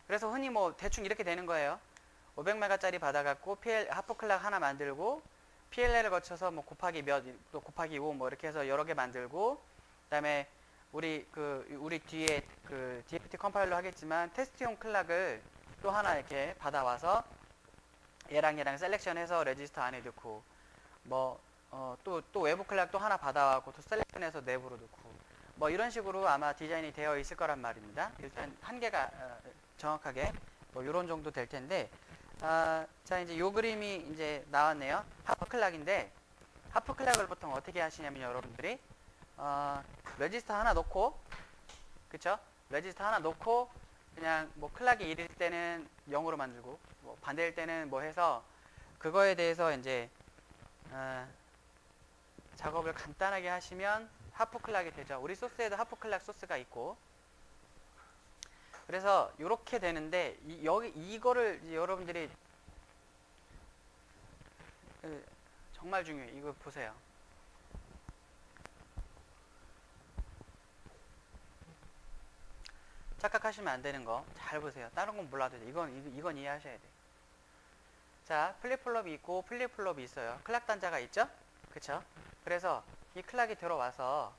그래서 흔히 뭐 대충 이렇게 되는 거예요. 500메가짜리 받아갖고 하프 클락 하나 만들고 PLL을 거쳐서 뭐 곱하기 또 곱하기 5 뭐 이렇게 해서 여러 개 만들고, 그다음에 우리 뒤에 DFT 컴파일러 하겠지만 테스트용 클락을 또 하나 이렇게 받아와서 얘랑 셀렉션해서 레지스터 안에 넣고, 또 외부 클락 또 하나 받아와고 또 셀렉션해서 내부로 넣고, 뭐 이런 식으로 아마 디자인이 되어 있을 거란 말입니다. 일단 한계가 정확하게 뭐 이런 정도 될 텐데, 자 이제 요 그림이 이제 나왔네요. 하프 클락인데 하프 클락을 보통 어떻게 하시냐면 여러분들이 레지스터 하나 놓고, 그쵸? 레지스터 하나 놓고 그냥 뭐 클락이 1일 때는 0으로 만들고 뭐 반대일 때는 뭐 해서 그거에 대해서 이제 작업을 간단하게 하시면 하프 클락이 되죠. 우리 소스에도 하프 클락 소스가 있고. 그래서 이렇게 되는데 이거를 여러분들이 정말 중요해요. 이거 보세요. 착각하시면 안 되는 거 잘 보세요. 다른 건 몰라도 돼. 이건 이해하셔야 돼. 자, 플립플롭이 있고 플립플롭이 있어요. 클락 단자가 있죠? 그쵸? 그래서 이 클락이 들어와서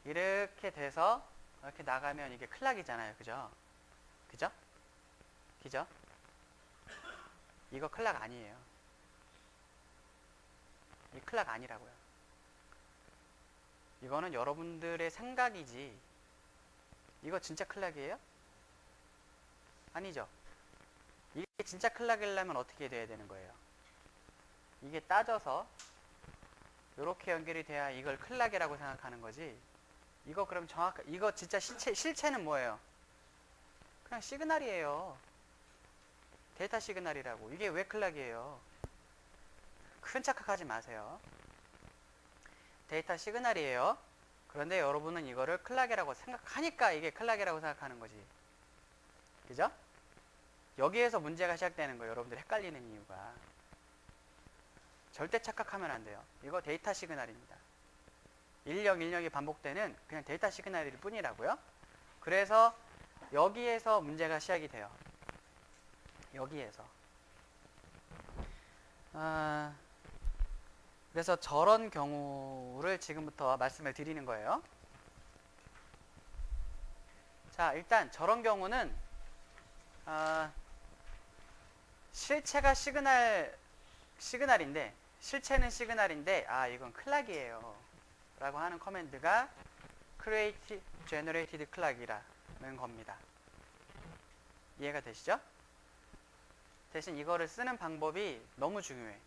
이렇게 돼서 이렇게 나가면 이게 클락이잖아요. 그죠? 그죠? 이거 클락 아니에요. 이 클락 아니라고요. 이거는 여러분들의 생각이지. 이거 진짜 클락이에요? 아니죠. 이게 진짜 클락이려면 어떻게 돼야 되는 거예요? 이게 따져서 이렇게 연결이 돼야 이걸 클락이라고 생각하는 거지. 이거 그럼 이거 진짜 실체는 뭐예요? 그냥 시그널이에요. 데이터 시그널이라고. 이게 왜 클락이에요? 큰 착각하지 마세요. 데이터 시그널이에요. 그런데 여러분은 이거를 클락이라고 생각하니까 이게 클락이라고 생각하는 거지. 그죠? 여기에서 문제가 시작되는 거예요. 여러분들 헷갈리는 이유가. 절대 착각하면 안 돼요. 이거 데이터 시그널입니다. 일령이 반복되는 그냥 데이터 시그널일 뿐이라고요. 그래서 여기에서 문제가 시작이 돼요. 여기에서. 그래서 저런 경우를 지금부터 말씀을 드리는 거예요. 자, 일단 저런 경우는 실체가 시그널인데 실체는 시그널인데 이건 클락이에요 라고 하는 커맨드가 create generated clock이라는 겁니다. 이해가 되시죠? 대신 이거를 쓰는 방법이 너무 중요해.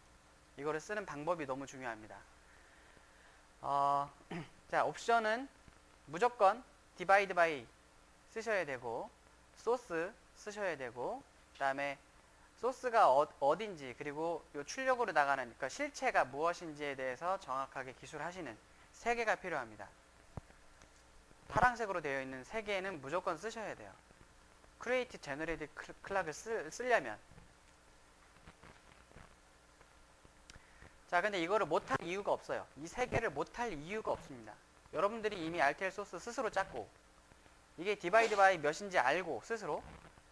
이거를 쓰는 방법이 너무 중요합니다. 자, 옵션은 무조건 divide by 쓰셔야 되고 source 쓰셔야 되고 그 다음에 소스가 어딘지 그리고 요 출력으로 나가는 그러니까 실체가 무엇인지에 대해서 정확하게 기술하시는 3개가 필요합니다. 파란색으로 되어 있는 3개는 무조건 쓰셔야 돼요. create generated clock을 쓰려면. 자, 근데 이거를 못할 이유가 없어요. 이 3개를 못할 이유가 없습니다. 여러분들이 이미 RTL 소스 스스로 짰고 이게 디바이드 바이 몇인지 알고 스스로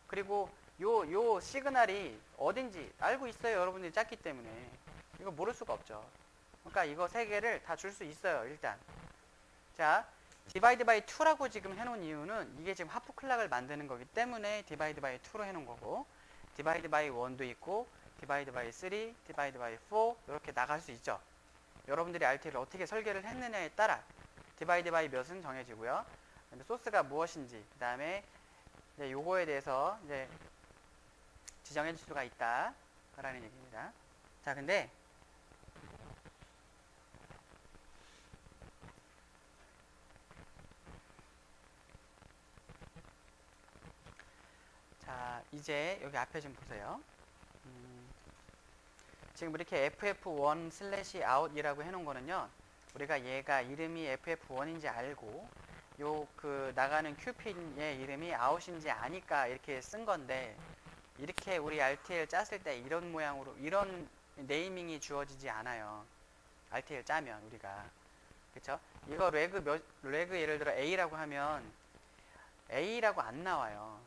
그리고 요 시그널이 어딘지 알고 있어요. 여러분들이 짰기 때문에 이거 모를 수가 없죠. 그러니까 이거 3개를 다 줄 수 있어요. 일단 자, 디바이드 바이 2라고 지금 해놓은 이유는 이게 지금 하프 클락을 만드는 거기 때문에 디바이드 바이 2로 해놓은 거고 디바이드 바이 1도 있고 디바이드 바이 3, 디바이드 바이 4 이렇게 나갈 수 있죠. 여러분들이 RTL을 어떻게 설계를 했느냐에 따라 디바이드 바이 몇은 정해지고요. 소스가 무엇인지 그 다음에 요거에 대해서 이제 지정해 줄 수가 있다 라는 얘기입니다. 자, 근데 자, 이제 여기 앞에 좀 보세요. 지금 이렇게 ff1/out 이라고 해놓은 거는요, 우리가 얘가 이름이 ff1인지 알고 요 그 나가는 큐핀의 이름이 out인지 아니까 이렇게 쓴 건데, 이렇게 우리 RTL 짰을 때 이런 모양으로 이런 네이밍이 주어지지 않아요. RTL 짜면 우리가, 그쵸? 이거 레그 예를 들어 A라고 하면 A라고 안 나와요.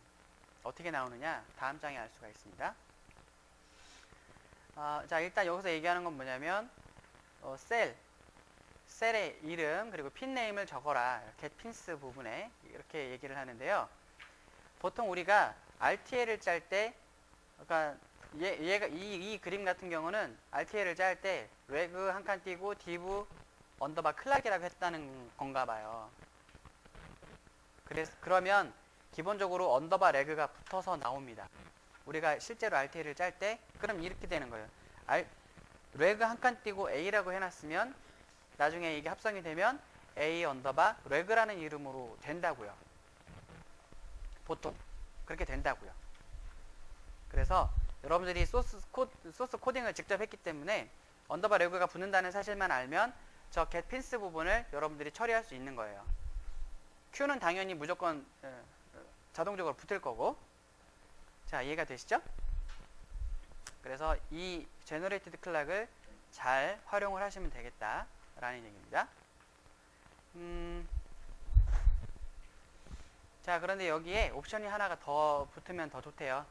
어떻게 나오느냐? 다음 장에 알 수가 있습니다. 자, 일단 여기서 얘기하는 건 뭐냐면 셀의 이름 그리고 핀 네임을 적어라. get pins 부분에 이렇게 얘기를 하는데요. 보통 우리가 RTL을 짤 때, 그러니까 얘가 이 그림 같은 경우는 RTL을 짤 때 레그 한 칸 띄고 div 언더바 클락이라고 했다는 건가 봐요. 그러면 기본적으로 언더바 레그가 붙어서 나옵니다. 우리가 실제로 RTL을 짤 때 그럼 이렇게 되는 거예요. 레그 한 칸 띄고 A라고 해놨으면 나중에 이게 합성이 되면 A 언더바 레그라는 이름으로 된다고요. 보통 그렇게 된다고요. 그래서 여러분들이 소스 코딩을 직접 했기 때문에 언더바 레그가 붙는다는 사실만 알면 저 get pins 부분을 여러분들이 처리할 수 있는 거예요. Q는 당연히 무조건 자동적으로 붙을 거고. 자, 이해가 되시죠? 그래서 이 generated clock을 잘 활용을 하시면 되겠다라는 얘기입니다. 자, 그런데 여기에 옵션이 하나가 더 붙으면 더 좋대요.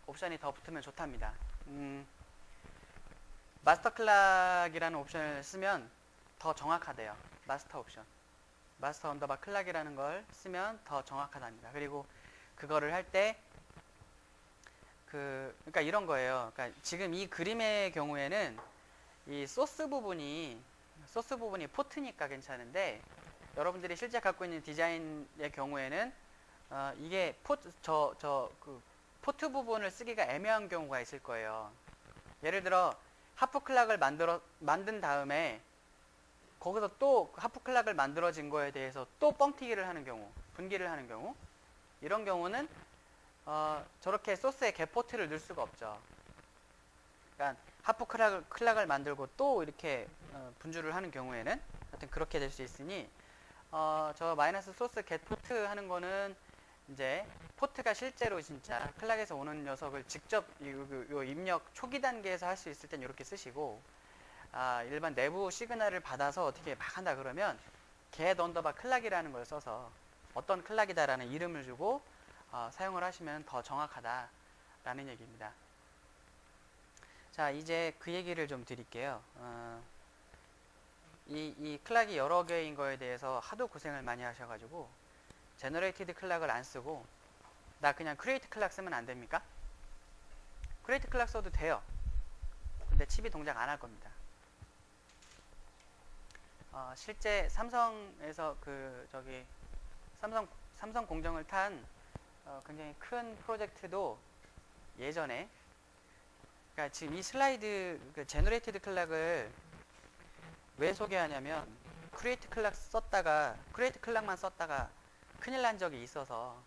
옵션이 더 붙으면 좋답니다. 마스터 클락이라는 옵션을 쓰면 더 정확하대요. 마스터 옵션. 마스터 언더바 클락이라는 걸 쓰면 더 정확하답니다. 그리고 그거를 할 때 그러니까 이런 거예요. 그러니까 지금 이 그림의 경우에는 이 소스 부분이 포트니까 괜찮은데, 여러분들이 실제 갖고 있는 디자인의 경우에는 이게 포트 부분을 쓰기가 애매한 경우가 있을 거예요. 예를 들어 하프 클락을 만든 다음에 거기서 또 하프 클락을 만들어진 거에 대해서 또 뻥튀기를 하는 경우, 분기를 하는 경우, 이런 경우는 저렇게 소스에 get포트를 넣을 수가 없죠. 그러니까 하프 클락을 만들고 또 이렇게 분주를 하는 경우에는 하여튼 그렇게 될 수 있으니 저 마이너스 소스 get포트 하는 거는 이제 포트가 실제로 진짜 클락에서 오는 녀석을 직접 요 입력 초기 단계에서 할 수 있을 땐 이렇게 쓰시고, 일반 내부 시그널을 받아서 어떻게 막 한다 그러면 get 언더바 클락이라는 걸 써서 어떤 클락이다라는 이름을 주고 사용을 하시면 더 정확하다라는 얘기입니다. 자, 이제 그 얘기를 좀 드릴게요. 이 클락이 여러 개인 거에 대해서 하도 고생을 많이 하셔가지고 제너레이티드 클락을 안 쓰고 나 그냥 크리에이트 클락 쓰면 안 됩니까? 크리에이트 클락 써도 돼요. 근데 칩이 동작 안 할 겁니다. 실제 삼성에서 삼성 공정을 탄 굉장히 큰 프로젝트도 예전에, 그러니까 지금 이 슬라이드 제너레이티드 클락을 왜 소개하냐면 크리에이트 클락만 썼다가 큰일 난 적이 있어서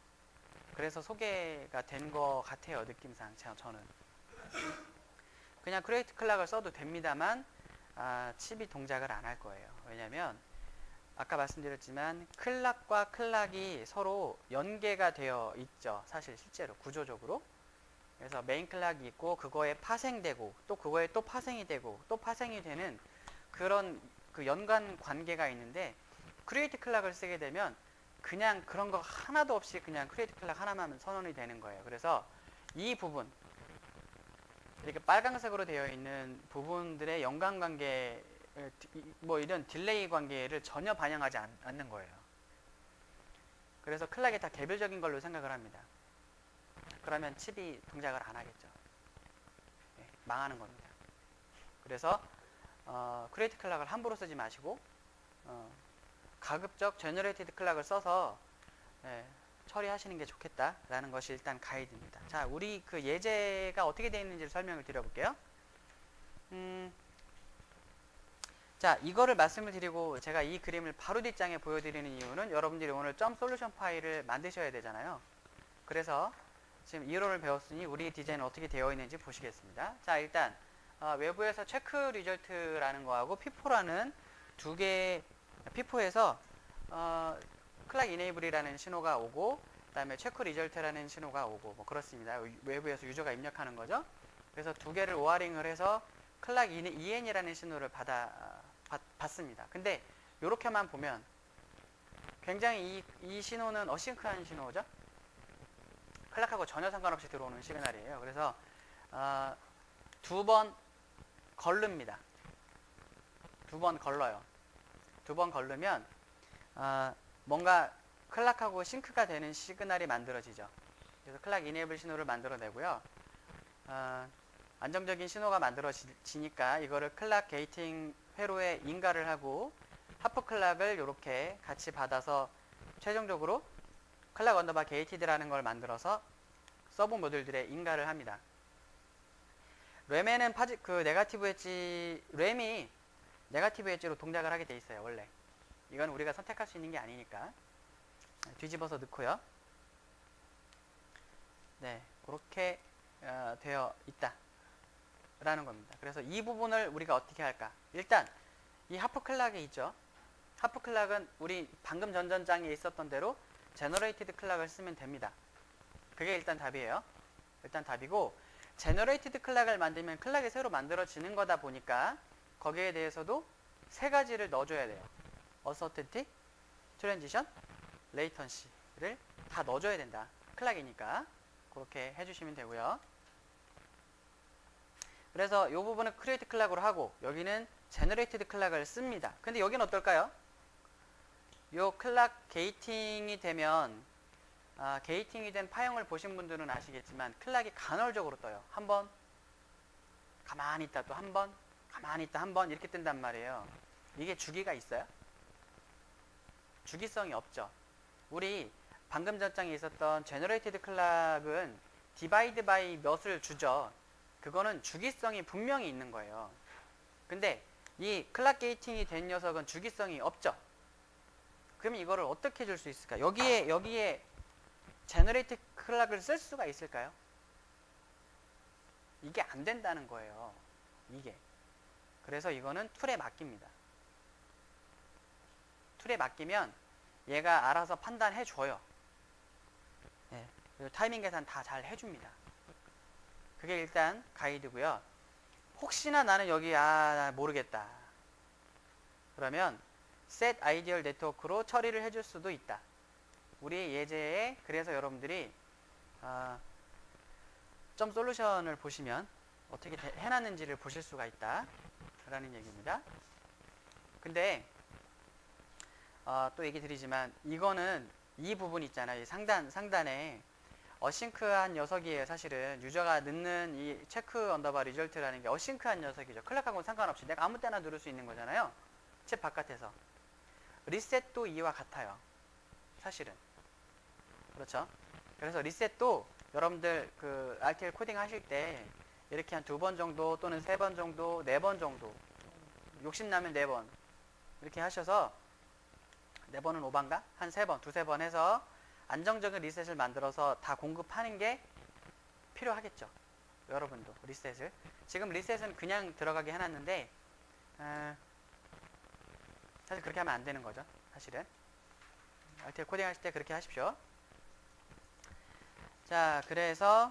그래서 소개가 된 것 같아요. 느낌상 저는 그냥 크리에이트 클락을 써도 됩니다만 칩이 동작을 안 할 거예요. 왜냐면 아까 말씀드렸지만 클락과 클락이 서로 연계가 되어 있죠. 사실 실제로 구조적으로. 그래서 메인 클락이 있고 그거에 파생되고 또 그거에 또 파생이 되고 또 파생이 되는 그런 그 연관 관계가 있는데, 크리에이트 클락을 쓰게 되면 그냥 그런 거 하나도 없이 그냥 크리에이트 클락 하나만 선언이 되는 거예요. 그래서 이 부분, 이렇게 빨간색으로 되어 있는 부분들의 연관 관계, 뭐 이런 딜레이 관계를 전혀 반영하지 않는 거예요. 그래서 클락이 다 개별적인 걸로 생각을 합니다. 그러면 칩이 동작을 안 하겠죠. 네, 망하는 겁니다. 그래서 크리에이트 클락을 함부로 쓰지 마시고 가급적 제너레이티드 클락을 써서 처리하시는 게 좋겠다라는 것이 일단 가이드입니다. 자, 우리 그 예제가 어떻게 되어 있는지를 설명을 드려볼게요. 자, 이거를 말씀을 드리고 제가 이 그림을 바로 뒷장에 보여드리는 이유는 여러분들이 오늘 점 솔루션 파일을 만드셔야 되잖아요. 그래서 지금 1호를 배웠으니 우리 디자인은 어떻게 되어 있는지 보시겠습니다. 자, 일단 외부에서 체크 리절트라는 거하고 피포라는 두 개, 피포에서 클락 이네이블이라는 신호가 오고 그 다음에 체크 리절트라는 신호가 오고 뭐 그렇습니다. 외부에서 유저가 입력하는 거죠. 그래서 두 개를 오어링을 해서 클락 EN이라는 신호를 받습니다. 근데 이렇게만 보면 굉장히 이 신호는 어싱크한 신호죠. 클락하고 전혀 상관없이 들어오는 시그널이에요. 그래서 두 번 걸릅니다. 두 번 걸러요. 두 번 걸르면 뭔가 클락하고 싱크가 되는 시그널이 만들어지죠. 그래서 클락 이네이블 신호를 만들어내고요. 안정적인 신호가 만들어지니까 이거를 클락 게이팅 회로에 인가를 하고 하프 클락을 이렇게 같이 받아서 최종적으로 클락 언더바 게이티드라는 걸 만들어서 서브 모듈들에 인가를 합니다. 램에는 램이 네거티브 엣지로 동작을 하게 돼 있어요. 원래 이건 우리가 선택할 수 있는 게 아니니까 뒤집어서 넣고요. 네, 그렇게 되어 있다라는 겁니다. 그래서 이 부분을 우리가 어떻게 할까? 일단 이 하프 클락이 있죠. 하프 클락은 우리 방금 전전장에 있었던 대로 제너레이티드 클락을 쓰면 됩니다. 그게 일단 답이에요. 일단 답이고, 제너레이티드 클락을 만들면 클락이 새로 만들어지는 거다 보니까 거기에 대해서도 세 가지를 넣어줘야 돼요. 어서티티, 트랜지션, 레이턴시를 다 넣어줘야 된다. 클락이니까 그렇게 해주시면 되고요. 그래서 이 부분은 크리에이트 클락으로 하고 여기는 제너레이티드 클락을 씁니다. 근데 여기는 어떨까요? 요 클락 게이팅이 되면 게이팅이 된 파형을 보신 분들은 아시겠지만 클락이 간헐적으로 떠요. 한 번 가만히 있다 또 한 번 가만히 있다 한 번 이렇게 뜬단 말이에요. 이게 주기가 있어요? 주기성이 없죠. 우리 방금 전장에 있었던 제너레이티드 클락은 디바이드 바이 몇을 주죠. 그거는 주기성이 분명히 있는 거예요. 근데 이 클락 게이팅이 된 녀석은 주기성이 없죠. 그러면 이거를 어떻게 줄 수 있을까? 여기에 제너레이트 클락을 쓸 수가 있을까요? 이게 안 된다는 거예요. 이게. 그래서 이거는 툴에 맡깁니다. 툴에 맡기면 얘가 알아서 판단해 줘요. 네. 그리고 타이밍 계산 다 잘 해줍니다. 그게 일단 가이드고요. 혹시나 나는 여기 모르겠다. 그러면 set ideal network로 처리를 해줄 수도 있다. 우리 예제에 그래서 여러분들이 점 솔루션을 보시면 어떻게 해놨는지를 보실 수가 있다 라는 얘기입니다. 근데 또 얘기 드리지만 이거는 이 부분 있잖아요. 이 상단에 어싱크한 녀석이에요. 사실은 유저가 넣는 이 체크 언더바 리절트라는 게 어싱크한 녀석이죠. 클락하고는 상관없이 내가 아무 때나 누를 수 있는 거잖아요. 칩 바깥에서. 리셋도 이와 같아요. 사실은. 그렇죠? 그래서 리셋도 여러분들 그 RTL 코딩 하실 때 이렇게 한 2번 정도 또는 3번 정도, 4번 정도 욕심나면 4번 이렇게 하셔서 4번은 오반가? 한 3번, 2-3번 해서 안정적인 리셋을 만들어서 다 공급하는 게 필요하겠죠. 여러분도 리셋을. 지금 리셋은 그냥 들어가게 해놨는데 사실 그렇게 하면 안 되는 거죠. 사실은. RTL 코딩 하실 때 그렇게 하십시오. 자, 그래서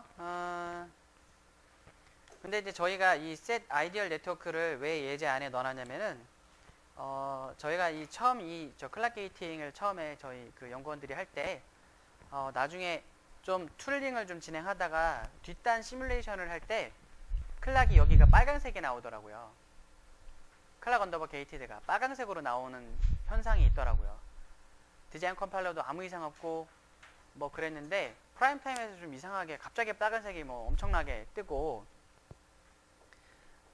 근데 이제 저희가 이 set ideal network를 왜 예제 안에 넣어놨냐면은 저희가 저 클락 게이팅을 처음에 저희 그 연구원들이 할 때 나중에 좀 툴링을 좀 진행하다가 뒷단 시뮬레이션을 할 때 클락이 여기가 빨간색이 나오더라고요. 클락 언더바 게이티드가 빨간색으로 나오는 현상이 있더라고요. 디자인 컴파일러도 아무 이상 없고 뭐 그랬는데 프라임 타임에서 좀 이상하게 갑자기 빨간색이 뭐 엄청나게 뜨고,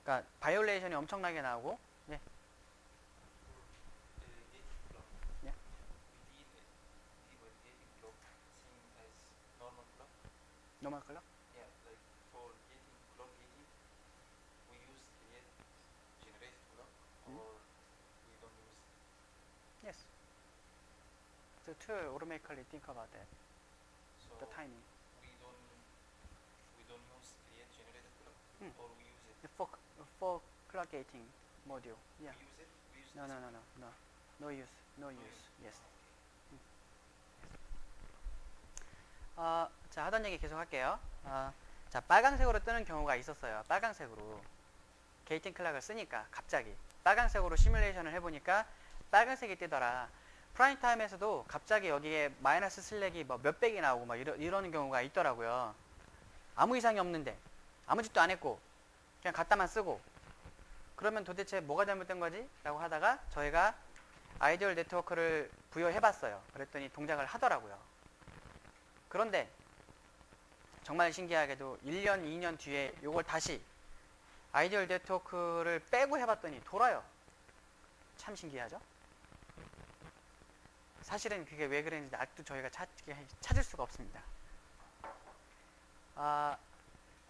그러니까 바이올레이션이 엄청나게 나오고. 예. 예. Normal clock? Yeah, like for getting clock gating, we use the generated clock, or we don't use. Yes. So to automatically think about that, So the timing. we don't use create generated clock, or we use it. For clock gating module. Yeah. We use it. We use No, this no, one. no, no, no. No use. No use. Yes. 자, 하던 얘기 계속 할게요. 자, 빨간색으로 뜨는 경우가 있었어요. 빨간색으로. 게이팅 클락을 쓰니까 갑자기 빨간색으로 시뮬레이션을 해보니까 빨간색이 뜨더라. 프라임 타임에서도 갑자기 여기에 마이너스 슬랙이 뭐 몇백이 나오고 막 이러는 경우가 있더라고요. 아무 이상이 없는데 아무 짓도 안 했고 그냥 갖다만 쓰고. 그러면 도대체 뭐가 잘못된 거지? 라고 하다가 저희가 아이디얼 네트워크를 부여해봤어요. 그랬더니 동작을 하더라고요. 그런데 정말 신기하게도 1년, 2년 뒤에 이걸 다시 아이디얼 네트워크를 빼고 해봤더니 돌아요. 참 신기하죠? 사실은 그게 왜 그랬는지 아직도 저희가 찾을 수가 없습니다.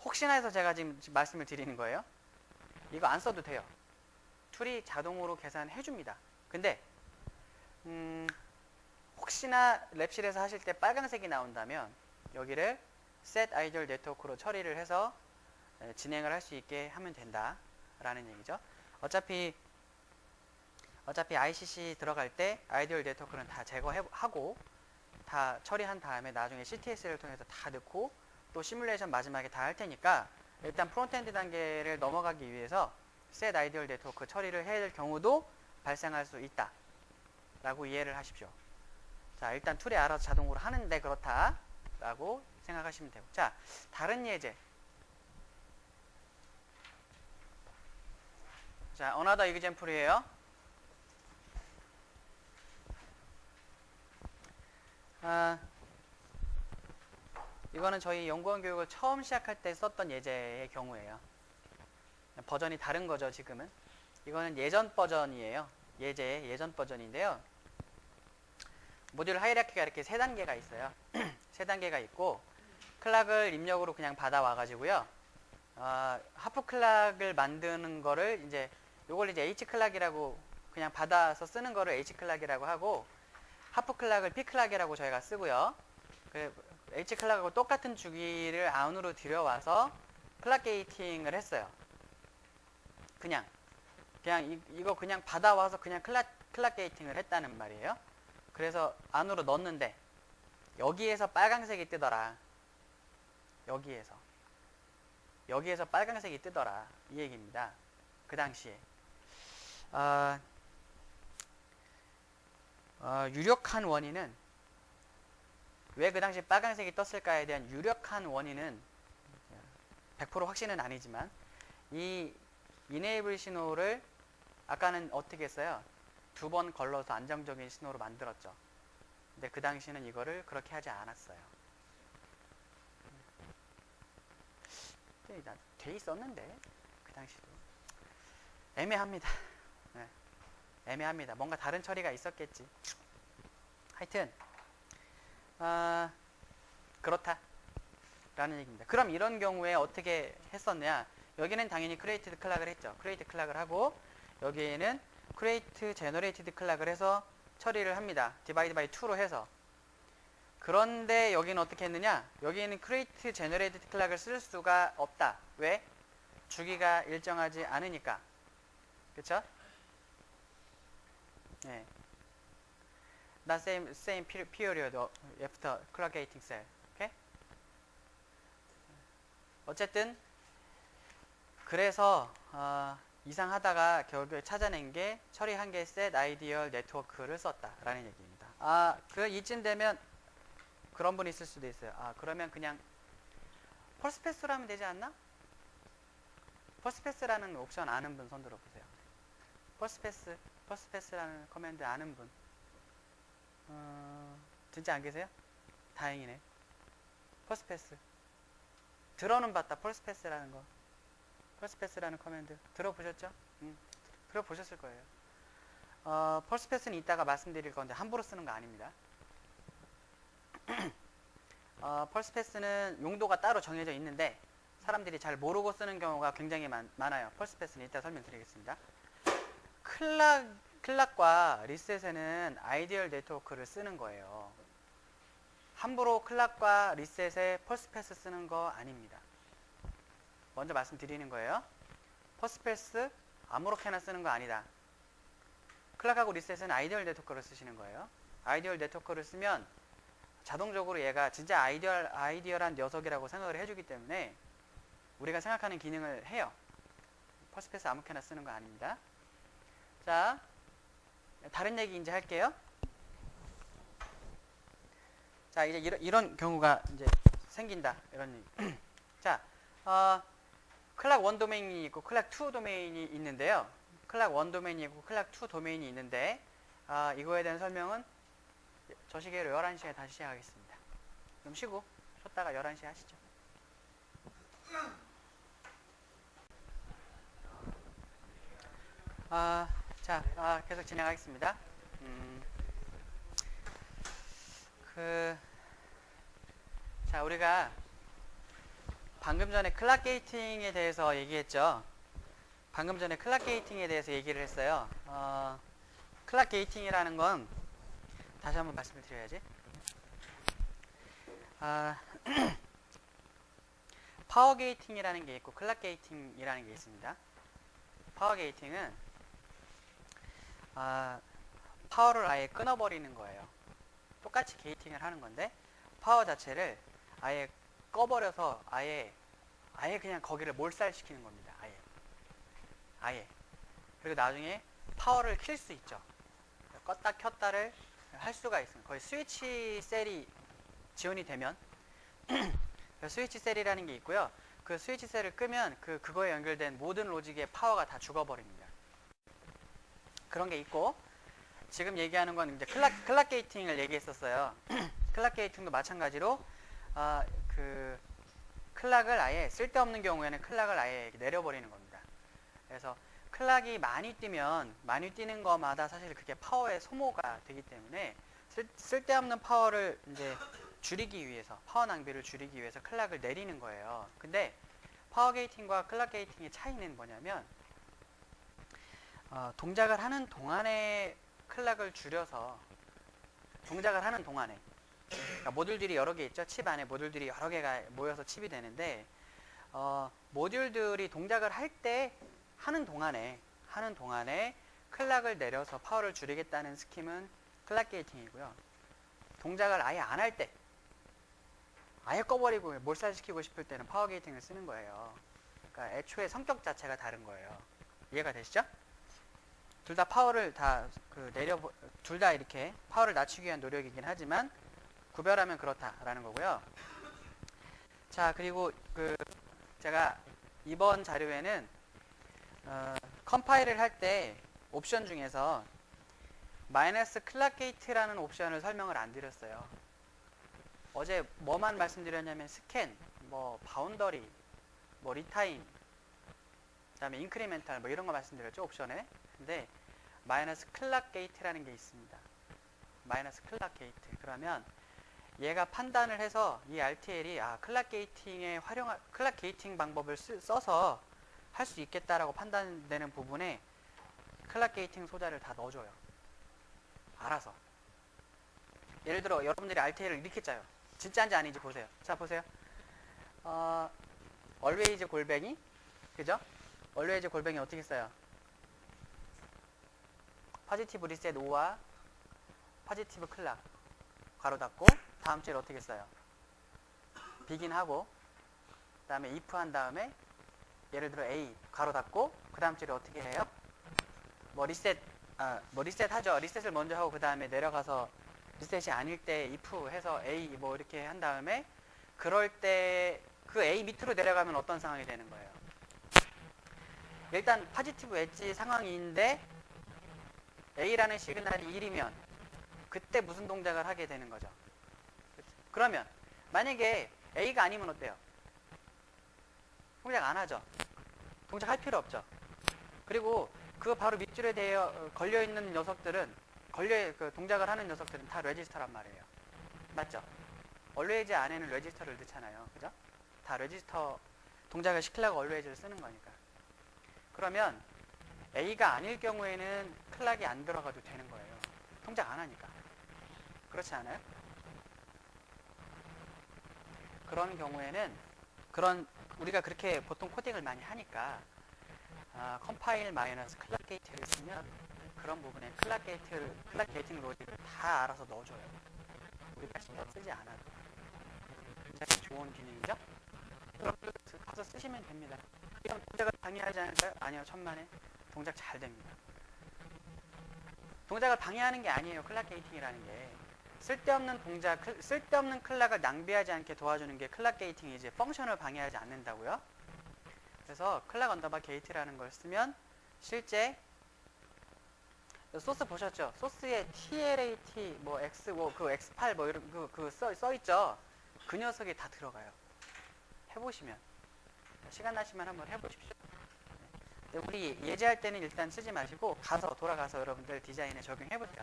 혹시나 해서 제가 지금 말씀을 드리는 거예요. 이거 안 써도 돼요. 툴이 자동으로 계산해 줍니다. 근데 혹시나 랩실에서 하실 때 빨간색이 나온다면 여기를 set ideal network로 처리를 해서 진행을 할 수 있게 하면 된다 라는 얘기죠. 어차피 ICC 들어갈 때 아이디얼 네트워크는 다 제거하고 다 처리한 다음에 나중에 CTS를 통해서 다 넣고 또 시뮬레이션 마지막에 다 할 테니까 일단 프론트엔드 단계를 넘어가기 위해서 set ideal 네트워크 처리를 해야 될 경우도 발생할 수 있다 라고 이해를 하십시오. 자, 일단 툴이 알아서 자동으로 하는데 그렇다 라고 생각하시면 되고. 자, 다른 예제. 자, another example이에요. 이거는 저희 연구원 교육을 처음 시작할 때 썼던 예제의 경우예요. 버전이 다른 거죠, 지금은. 이거는 예전 버전이에요. 예제의 예전 버전인데요. 모듈 하이라키가 이렇게 3단계가 있어요. 3단계가 있고 클락을 입력으로 그냥 받아와 가지고요. 하프 클락을 만드는 거를 이제 요걸 이제 H 클락이라고 그냥 받아서 쓰는 거를 H 클락이라고 하고 하프 클락을 P 클락이라고 저희가 쓰고요. 그 H 클락하고 똑같은 주기를 안으로 들여와서 클락 게이팅을 했어요. 그냥 이거 그냥 받아와서 그냥 클락 게이팅을 했다는 말이에요. 그래서 안으로 넣었는데 여기에서 빨강색이 뜨더라. 여기에서 빨강색이 뜨더라. 이 얘기입니다. 그 당시에 유력한 원인은 왜 그 당시 빨강색이 떴을까에 대한 유력한 원인은 100% 확신은 아니지만 이 이네이블 신호를 아까는 어떻게 했어요? 2번 걸러서 안정적인 신호로 만들었죠. 근데 그 당시는 이거를 그렇게 하지 않았어요. 돼 있었는데 그 당시도 애매합니다. 네. 애매합니다. 뭔가 다른 처리가 있었겠지. 하여튼 그렇다 라는 얘기입니다. 그럼 이런 경우에 어떻게 했었냐? 여기는 당연히 크리에이티드 클락을 했죠. 크리에이트 클락을 하고 여기에는 크리에이트 제너레이티드 클락을 해서 처리를 합니다. 디바이드 바이 2로 해서. 그런데 여기는 어떻게 했느냐? 여기는 크리에이트 제너레이티드 클락을 쓸 수가 없다. 왜? 주기가 일정하지 않으니까. 그쵸? 네. Not same period after clock gating cell. 오케이? 어쨌든 그래서 이상하다가 결국에 찾아낸 게 처리 한 개 셋 아이디얼 네트워크를 썼다라는 얘기입니다. 그 이쯤 되면 그런 분이 있을 수도 있어요. 그러면 그냥 펄스 패스로 하면 되지 않나? 펄스 패스라는 옵션 아는 분 손 들어보세요. 펄스 패스라는 커맨드 아는 분. 진짜 안 계세요? 다행이네. 펄스 패스. 들어는 봤다. 펄스 패스라는 거. 펄스 패스라는 커맨드 들어보셨죠? 들어보셨을 거예요. 펄스 패스는 이따가 말씀드릴 건데 함부로 쓰는 거 아닙니다. 펄스 패스는 용도가 따로 정해져 있는데 사람들이 잘 모르고 쓰는 경우가 굉장히 많아요. 펄스 패스는 이따 설명드리겠습니다. 클락과 리셋에는 아이디얼 네트워크를 쓰는 거예요. 함부로 클락과 리셋에 펄스 패스 쓰는 거 아닙니다. 먼저 말씀드리는 거예요. 펄스 패스 아무렇게나 쓰는 거 아니다. 클락하고 리셋은 아이디얼 네트워크를 쓰시는 거예요. 아이디얼 네트워크를 쓰면 자동적으로 얘가 진짜 아이디얼한 녀석이라고 생각을 해주기 때문에 우리가 생각하는 기능을 해요. 펄스 패스 아무렇게나 쓰는 거 아닙니다. 자, 다른 얘기 이제 할게요. 자, 이제 이런 경우가 이제 생긴다. 이런 얘기. 자, 클락 1 도메인이 있고 클락 2 도메인이 있는데요. 클락 1 도메인이 있고 클락 2 도메인이 있는데 이거에 대한 설명은 저 시계로 11시에 다시 시작하겠습니다. 좀 쉬다가 11시에 하시죠. 계속 진행하겠습니다. 자, 우리가 방금 전에 클락 게이팅에 대해서 얘기했죠. 방금 전에 클락 게이팅에 대해서 얘기를 했어요. 클락 게이팅이라는 건 다시 한번 말씀을 드려야지. 파워 게이팅이라는 게 있고 클락 게이팅이라는 게 있습니다. 파워 게이팅은 파워를 아예 끊어버리는 거예요. 똑같이 게이팅을 하는 건데 파워 자체를 아예 꺼버려서 아예 그냥 거기를 몰살시키는 겁니다. 아예. 그리고 나중에 파워를 킬 수 있죠. 껐다 켰다를 할 수가 있습니다. 거의 스위치 셀이 지원이 되면 스위치 셀이라는 게 있고요. 그 스위치 셀을 끄면 그거에 연결된 모든 로직의 파워가 다 죽어버립니다. 그런 게 있고 지금 얘기하는 건 이제 클락 게이팅을 얘기했었어요. 클락 게이팅도 마찬가지로 클락을 아예 쓸데없는 경우에는 클락을 아예 내려버리는 겁니다. 그래서 클락이 많이 뛰는 것마다 사실 그게 파워의 소모가 되기 때문에 쓸데없는 파워를 이제 줄이기 위해서 파워 낭비를 줄이기 위해서 클락을 내리는 거예요. 근데 파워 게이팅과 클락 게이팅의 차이는 뭐냐면 동작을 하는 동안에 클락을 줄여서 동작을 하는 동안에 그러니까 모듈들이 여러 개 있죠. 칩 안에 모듈들이 여러 개가 모여서 칩이 되는데 모듈들이 동작을 할 때 하는 동안에 클락을 내려서 파워를 줄이겠다는 스킴은 클락 게이팅이고요. 동작을 아예 안 할 때 아예 꺼버리고 몰살시키고 싶을 때는 파워 게이팅을 쓰는 거예요. 그러니까 애초에 성격 자체가 다른 거예요. 이해가 되시죠? 둘 다 파워를 둘 다 이렇게 파워를 낮추기 위한 노력이긴 하지만 구별하면 그렇다라는 거고요. 자, 그리고 제가 이번 자료에는 컴파일을 할 때 옵션 중에서 마이너스 클락 게이트라는 옵션을 설명을 안 드렸어요. 어제 뭐만 말씀드렸냐면 스캔, 뭐 바운더리, 뭐 리타임, 그다음에 인크리멘탈 뭐 이런 거 말씀드렸죠 옵션에. 근데 마이너스 클락 게이트라는 게 있습니다. 마이너스 클락 게이트. 그러면 얘가 판단을 해서 이 RTL이 클락 게이팅 방법을 써서 할 수 있겠다라고 판단되는 부분에 클락 게이팅 소자를 다 넣어줘요. 알아서. 예를 들어 여러분들이 RTL을 이렇게 짜요. 진짜인지 아닌지 보세요. 자, 보세요. always 골뱅이, 그죠? always 골뱅이 어떻게 써요? 포지티브 리셋 5와 포지티브 클락 괄호 닫고 다음 줄을 어떻게 써요? 비긴하고 그 다음에 if 한 다음에 예를 들어 a 괄호 닫고 그 다음 줄을 어떻게 해요? 뭐 리셋 하죠. 리셋을 먼저 하고 그 다음에 내려가서 리셋이 아닐 때 if 해서 a 뭐 이렇게 한 다음에 그럴 때 그 a 밑으로 내려가면 어떤 상황이 되는 거예요? 일단 포지티브 엣지 상황인데 a라는 시그널이 1이면 그때 무슨 동작을 하게 되는 거죠? 그러면 만약에 a가 아니면 어때요? 동작 안 하죠. 동작할 필요 없죠. 그리고 그 바로 밑줄에 걸려있는 녀석들은 동작을 하는 녀석들은 다 레지스터란 말이에요. 맞죠? always 안에는 레지스터를 넣잖아요. 그죠? 다 레지스터 동작을 시키려고 always를 쓰는 거니까. 그러면 A가 아닐 경우에는 클락이 안 들어가도 되는 거예요. 동작 안 하니까. 그렇지 않아요? 그런 경우에는 우리가 그렇게 보통 코딩을 많이 하니까 컴파일 마이너스 클락 게이트를 쓰면 그런 부분에 클락 게이팅 로직을 다 알아서 넣어줘요. 우리가 신경 쓰지 않아도. 굉장히 좋은 기능이죠? 여러분들 가서 쓰시면 됩니다. 이런 동작을 방해하지 않을까요? 아니요, 천만에. 동작 잘 됩니다. 동작을 방해하는 게 아니에요. 클락 게이팅이라는 게. 쓸데없는 클락을 낭비하지 않게 도와주는 게 클락 게이팅이지 펑션을 방해하지 않는다고요. 그래서 클락 언더바 게이트라는 걸 쓰면 실제 소스 보셨죠? 소스에 TLAT, 뭐 X5, 그 X8 뭐 이런 써 있죠? 그 녀석이 다 들어가요. 해보시면. 시간 나시면 한번 해보십시오. 우리 예제할 때는 일단 쓰지 마시고 돌아가서 여러분들 디자인에 적용해보세요.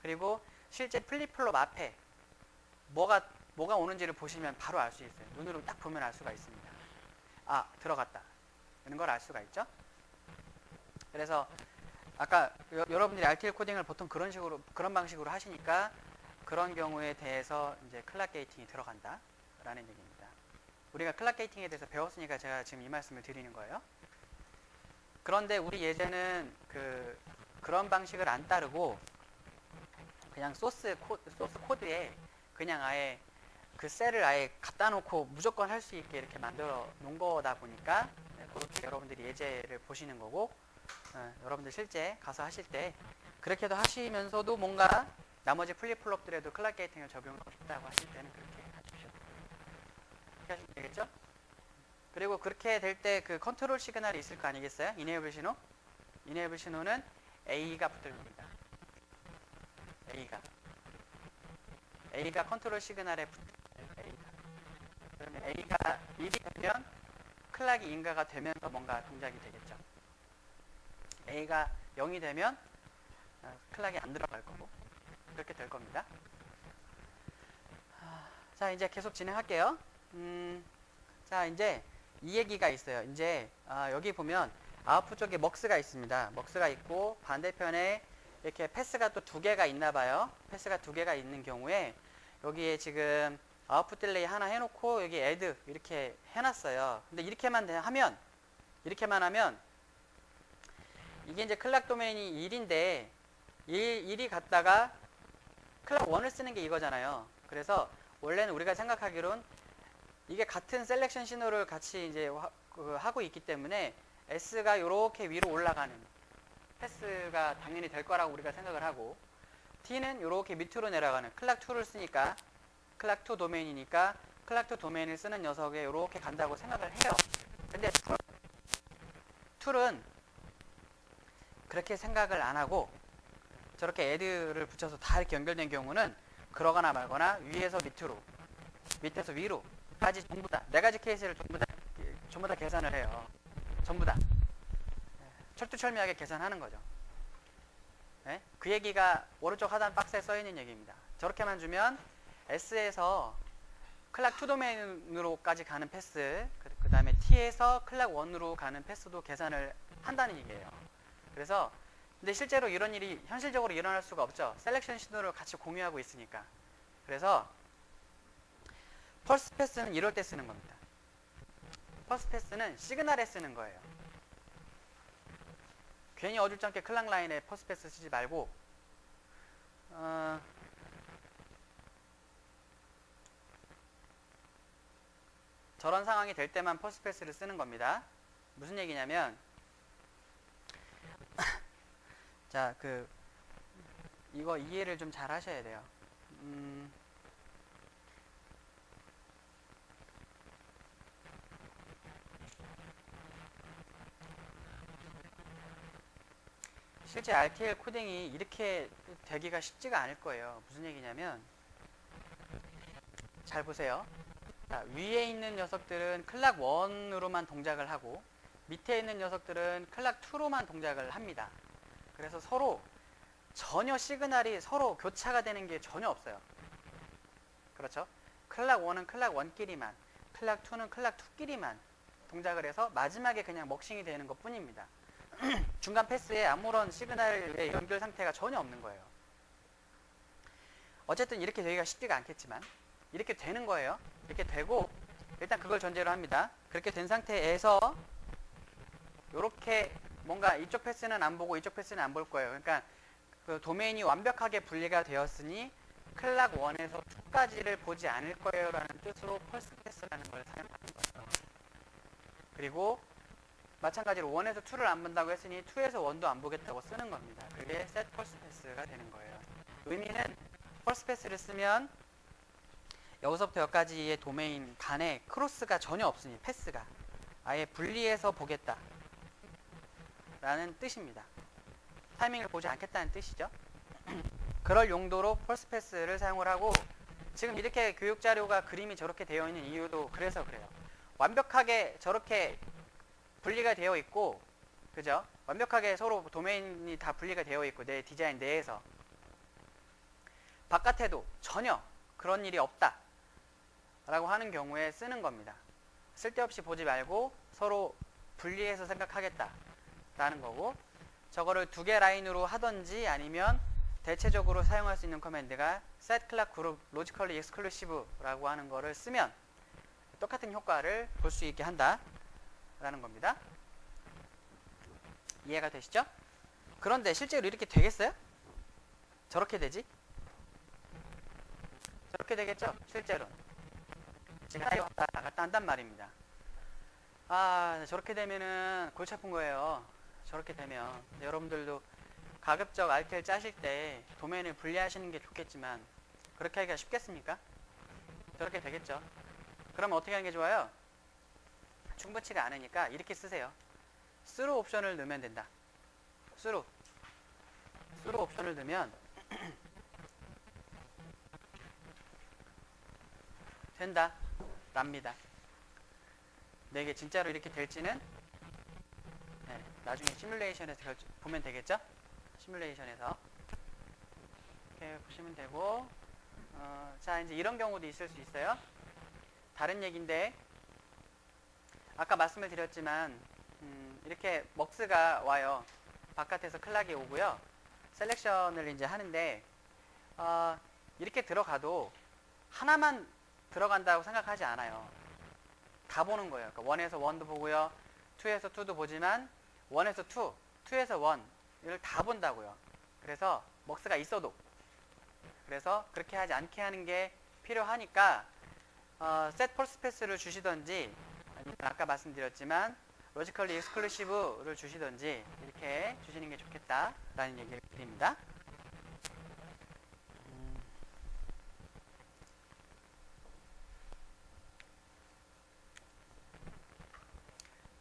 그리고 실제 플립플롭 앞에 뭐가 오는지를 보시면 바로 알 수 있어요. 눈으로 딱 보면 알 수가 있습니다. 들어갔다. 이런 걸 알 수가 있죠. 그래서 아까 여러분들이 RTL 코딩을 보통 그런 방식으로 하시니까 그런 경우에 대해서 이제 클락 게이팅이 들어간다라는 얘기입니다. 우리가 클락 게이팅에 대해서 배웠으니까 제가 지금 이 말씀을 드리는 거예요. 그런데 우리 예제는 그런 방식을 안 따르고 그냥 소스 코드에 그냥 아예 그 셀을 아예 갖다 놓고 무조건 할 수 있게 이렇게 만들어 놓은 거다 보니까 그렇게 여러분들이 예제를 보시는 거고 여러분들 실제 가서 하실 때 그렇게도 하시면서도 뭔가 나머지 플립플롭들에도 클락 게이팅을 적용하고 싶다고 하실 때는 그렇게 해주십시오. 그렇게 하시면 되겠죠? 그리고 그렇게 될 때 그 컨트롤 시그널이 있을 거 아니겠어요? 이네이블 신호? 이네이블 신호는 A가 붙을 겁니다. A가 컨트롤 시그널에 붙어요. 그러면 A가 1이 되면 클락이 인가가 되면서 뭔가 동작이 되겠죠. A가 0이 되면 클락이 안 들어갈 거고 그렇게 될 겁니다. 자, 이제 계속 진행할게요. 자, 이제 이 얘기가 있어요. 이제 여기 보면 아웃풋 쪽에 먹스가 있습니다. 먹스가 있고 반대편에 이렇게 패스가 또 두 개가 있나 봐요. 패스가 두 개가 있는 경우에 여기에 지금 아웃풋 딜레이 하나 해놓고 여기 애드 이렇게 해놨어요. 근데 이렇게만 하면 이게 이제 클락 도메인이 1인데 1이 갔다가 클락 1을 쓰는 게 이거잖아요. 그래서 원래는 우리가 생각하기론 이게 같은 셀렉션 신호를 같이 이제 하고 있기 때문에 S가 이렇게 위로 올라가는 패스가 당연히 될 거라고 우리가 생각을 하고, T는 이렇게 밑으로 내려가는 클락 2를 쓰니까 클락 2 도메인이니까 클락 2 도메인을 쓰는 녀석에 이렇게 간다고 생각을 해요. 근데 툴은 그렇게 생각을 안 하고 저렇게 애드를 붙여서 다 이렇게 연결된 경우는 그러거나 말거나 위에서 밑으로, 밑에서 위로까지 전부 다 네 가지 케이스를 전부 다 계산을 해요. 전부 다 철두철미하게 계산하는 거죠. 네? 그 얘기가 오른쪽 하단 박스에 써 있는 얘기입니다. 저렇게만 주면 S에서 클락 2 도메인으로까지 가는 패스, 그 다음에 T에서 클락 1으로 가는 패스도 계산을 한다는 얘기예요. 그래서 근데 실제로 이런 일이 현실적으로 일어날 수가 없죠. 셀렉션 신호를 같이 공유하고 있으니까. 그래서 펄스 패스는 이럴 때 쓰는 겁니다. 펄스 패스는 시그널에 쓰는 거예요. 괜히 어줄쩡게 클락 라인에 펄스 패스 쓰지 말고 저런 상황이 될 때만 펄스 패스를 쓰는 겁니다. 무슨 얘기냐면 자, 이거 이해를 좀 잘 하셔야 돼요. 실제 RTL 코딩이 이렇게 되기가 쉽지가 않을 거예요. 무슨 얘기냐면 잘 보세요. 자, 위에 있는 녀석들은 클락 1으로만 동작을 하고 밑에 있는 녀석들은 클락 2로만 동작을 합니다. 그래서 서로 전혀 시그널이 서로 교차가 되는 게 전혀 없어요. 그렇죠? 클락 1은 클락 1끼리만, 클락 2는 클락 2끼리만 동작을 해서 마지막에 그냥 먹싱이 되는 것 뿐입니다. 중간 패스에 아무런 시그널의 연결 상태가 전혀 없는 거예요. 어쨌든 이렇게 되기가 쉽지가 않겠지만 이렇게 되는 거예요. 이렇게 되고 일단 그걸 전제로 합니다. 그렇게 된 상태에서 이렇게 뭔가 이쪽 패스는 안 보고 이쪽 패스는 안 볼 거예요. 그러니까 그 도메인이 완벽하게 분리가 되었으니 클락 1에서 2까지를 보지 않을 거예요 라는 뜻으로 펄스 패스라는 걸 사용하는 거예요. 그리고 마찬가지로 1에서 2를 안 본다고 했으니 2에서 1도 안 보겠다고 쓰는 겁니다. 그게 set 펄스 패스가 되는 거예요. 의미는 펄스 패스를 쓰면 여기서부터 여기까지의 도메인 간에 크로스가 전혀 없으니 패스가 아예 분리해서 보겠다 라는 뜻입니다. 타이밍을 보지 않겠다는 뜻이죠. 그럴 용도로 펄스 패스를 사용을 하고, 지금 이렇게 교육자료가 그림이 저렇게 되어 있는 이유도 그래서 그래요. 완벽하게 저렇게 분리가 되어 있고, 그죠? 완벽하게 서로 도메인이 다 분리가 되어 있고 내 디자인 내에서 바깥에도 전혀 그런 일이 없다 라고 하는 경우에 쓰는 겁니다. 쓸데없이 보지 말고 서로 분리해서 생각하겠다 라는 거고, 저거를 두 개 라인으로 하던지 아니면 대체적으로 사용할 수 있는 커맨드가 set clock group logically exclusive 라고 하는 거를 쓰면 똑같은 효과를 볼 수 있게 한다 라는 겁니다. 이해가 되시죠? 그런데 실제로 이렇게 되겠어요? 저렇게 되지? 저렇게 되겠죠? 실제로 시간이 왔다 갔다 한단 말입니다. 아, 저렇게 되면은 골치 아픈 거예요. 저렇게 되면 여러분들도 가급적 RTL 짜실 때 도메인을 분리하시는 게 좋겠지만 그렇게 하기가 쉽겠습니까? 저렇게 되겠죠. 그러면 어떻게 하는 게 좋아요? 충분치가 않으니까 이렇게 쓰세요. 스루 옵션을 넣으면 된다. 스루 옵션을 넣으면 된다 랍니다. 근데 이게 진짜로 이렇게 될지는 나중에 시뮬레이션에서 보면 되겠죠? 시뮬레이션에서 이렇게 보시면 되고, 자, 이제 이런 경우도 있을 수 있어요. 다른 얘기인데 아까 말씀을 드렸지만 이렇게 먹스가 와요. 바깥에서 클락이 오고요. 셀렉션을 이제 하는데 이렇게 들어가도 하나만 들어간다고 생각하지 않아요. 다 보는 거예요. 그러니까 1에서 1도 보고요. 2에서 2도 보지만 1에서 2, 2에서 1을 다 본다고요. 그래서 먹스가 있어도. 그래서 그렇게 하지 않게 하는 게 필요하니까 set false pass를 주시던지 아니면 아까 말씀드렸지만 logically exclusive를 주시던지 이렇게 주시는 게 좋겠다라는 얘기를 드립니다.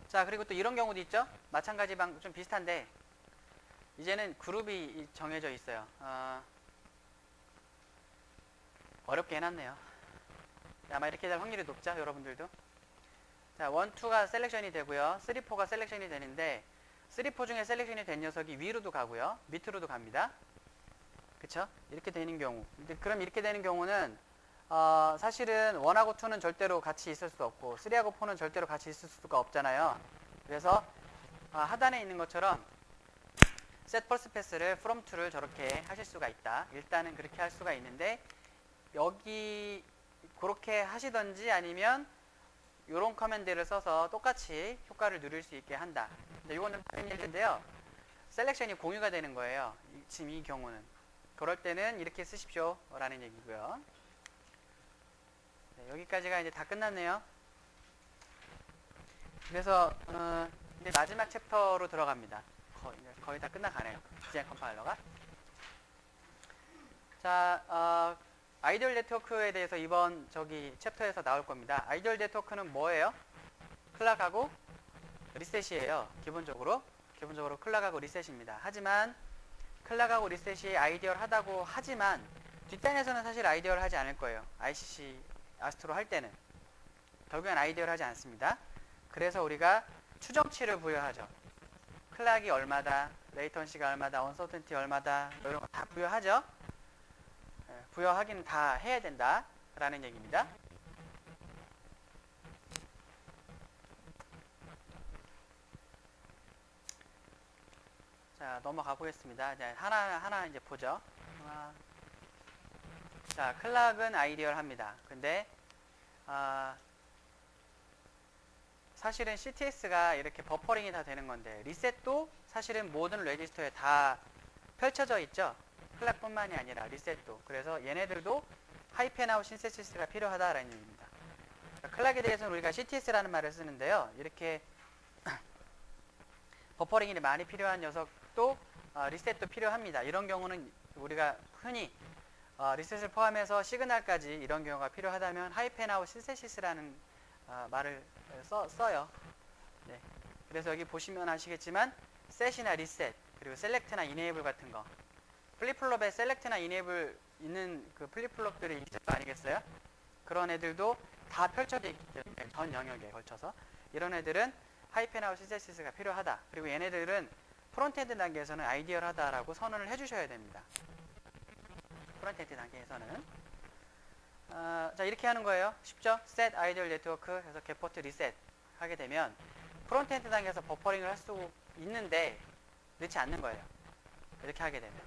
자, 그리고 또 이런 경우도 있죠. 마찬가지 좀 비슷한데 이제는 그룹이 정해져 있어요. 어렵게 해놨네요. 아마 이렇게 될 확률이 높죠, 여러분들도. 자, 1, 2가 셀렉션이 되고요. 3, 4가 셀렉션이 되는데 3, 4 중에 셀렉션이 된 녀석이 위로도 가고요. 밑으로도 갑니다. 그쵸? 이렇게 되는 경우. 근데 그럼 이렇게 되는 경우는 사실은 1하고 2는 절대로 같이 있을 수 없고 3하고 4는 절대로 같이 있을 수가 없잖아요. 그래서 하단에 있는 것처럼 set false pass를 from to를 저렇게 하실 수가 있다. 일단은 그렇게 할 수가 있는데 여기 그렇게 하시던지 아니면 이런 커맨드를 써서 똑같이 효과를 누릴 수 있게 한다. 근데 이거는 다른 얘기인데요. 셀렉션이 공유가 되는 거예요. 지금 이 경우는. 그럴 때는 이렇게 쓰십시오 라는 얘기고요. 네, 여기까지가 이제 다 끝났네요. 그래서 이제 마지막 챕터로 들어갑니다. 거의 다 끝나가네요. 디자인 컴파일러가. 자, 아이디얼 네트워크에 대해서 이번 챕터에서 나올 겁니다. 아이디얼 네트워크는 뭐예요? 클락하고 리셋이에요. 기본적으로 클락하고 리셋입니다. 하지만 클락하고 리셋이 아이디얼하다고 하지만 뒷단에서는 사실 아이디얼하지 않을 거예요. ICC 아스트로 할 때는 결국엔 아이디얼하지 않습니다. 그래서 우리가 추정치를 부여하죠. 클락이 얼마다, 레이턴시가 얼마다, 언서턴티 얼마다 이런 거 다 부여하죠. 부여하기는 다 해야 된다라는 얘기입니다. 자, 넘어가 보겠습니다. 이제 하나 이제 보죠. 자, 클락은 아이디얼합니다. 근데 사실은 CTS가 이렇게 버퍼링이 다 되는 건데 리셋도 사실은 모든 레지스터에 다 펼쳐져 있죠. 클락뿐만이 아니라 리셋도. 그래서 얘네들도 하이펜아웃 신세시스가 필요하다라는 얘기입니다. 클락에 대해서는 우리가 CTS라는 말을 쓰는데요. 이렇게 버퍼링이 많이 필요한 녀석도 리셋도 필요합니다. 이런 경우는 우리가 흔히 리셋을 포함해서 시그널까지 이런 경우가 필요하다면 하이펜아웃 신세시스라는 말을 써요. 네. 그래서 여기 보시면 아시겠지만 셋이나 리셋 그리고 셀렉트나 이네이블 같은 거 플립플롭에 셀렉트나 이네이블 있는 그 플립플롭들이 있을 거 아니겠어요? 그런 애들도 다 펼쳐져 있기 때문에 전 영역에 걸쳐서 이런 애들은 하이펜아웃 신세시스가 필요하다. 그리고 얘네들은 프론트엔드 단계에서는 아이디얼하다라고 선언을 해주셔야 됩니다. 프론트엔드 단계에서는 자, 이렇게 하는 거예요. 쉽죠? set ideal network 해서 getPort reset 하게 되면 프론트엔드 단계에서 버퍼링을 할 수 있는데 넣지 않는 거예요. 이렇게 하게 되면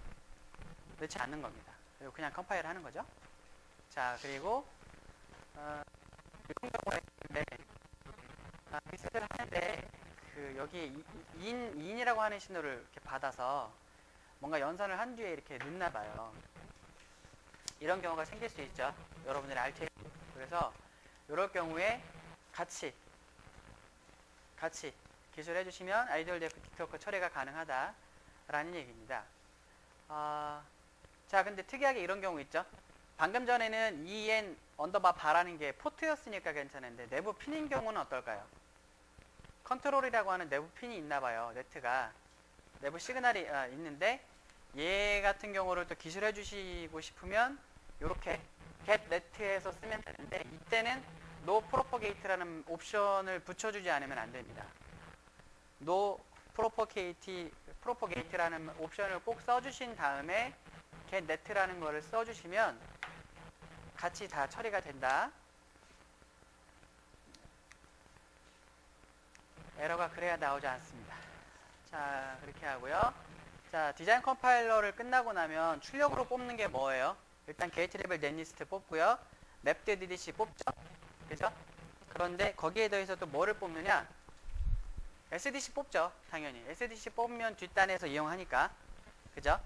넣지 않는 겁니다. 그리고 그냥 컴파일 하는 거죠. 자, 그리고 이런 경우에 리셋을 하는데 여기 in이라고 하는 신호를 이렇게 받아서 뭔가 연산을 한 뒤에 이렇게 넣나 봐요. 이런 경우가 생길 수 있죠. 여러분들이 RTL. 그래서 이럴 경우에 같이 기술해 주시면 아이디얼 네트워크 처리가 가능하다라는 얘기입니다. 자, 근데 특이하게 이런 경우 있죠. 방금 전에는 en 언더바 바라는 게 포트였으니까 괜찮은데 내부 핀인 경우는 어떨까요? 컨트롤이라고 하는 내부 핀이 있나 봐요. 네트가 내부 시그널이 있는데 얘 같은 경우를 또 기술해 주시고 싶으면 이렇게 get net에서 쓰면 되는데 이때는 no propagate라는 옵션을 붙여주지 않으면 안 됩니다. no propagate라는 옵션을 꼭 써주신 다음에 get net라는 거를 써주시면 같이 다 처리가 된다. 에러가 그래야 나오지 않습니다. 자, 그렇게 하고요. 자, 디자인 컴파일러를 끝나고 나면 출력으로 뽑는 게 뭐예요? 일단 게이트 레벨 넷리스트 뽑고요. 맵드 DDC 뽑죠. 그죠? 그런데 거기에 더해서 또 뭐를 뽑느냐? SDC 뽑죠. 당연히. SDC 뽑으면 뒷단에서 이용하니까. 그죠?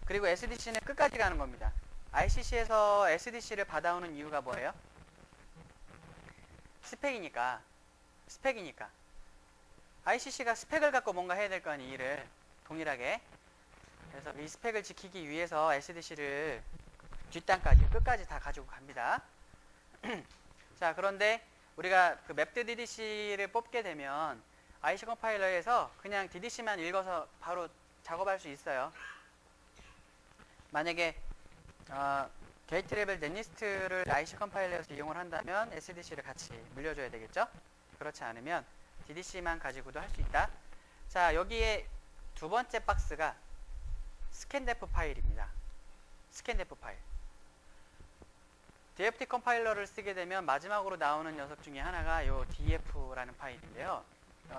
그리고 SDC는 끝까지 가는 겁니다. ICC에서 SDC를 받아오는 이유가 뭐예요? 스펙이니까. 스펙이니까. ICC가 스펙을 갖고 뭔가 해야 될 거 아니, 일을. 동일하게. 그래서 이 스펙을 지키기 위해서 SDC를 뒷단까지, 끝까지 다 가지고 갑니다. 자, 그런데 우리가 그 맵드 DDC를 뽑게 되면 IC 컴파일러에서 그냥 DDC만 읽어서 바로 작업할 수 있어요. 만약에 게이트 레벨 넷리스트를 IC 컴파일러에서 이용을 한다면 SDC를 같이 물려줘야 되겠죠? 그렇지 않으면 DDC만 가지고도 할 수 있다. 자, 여기에 두 번째 박스가 스캔데프 파일입니다. 스캔데프 파일. DFT 컴파일러를 쓰게 되면 마지막으로 나오는 녀석 중에 하나가 요 DF라는 파일인데요.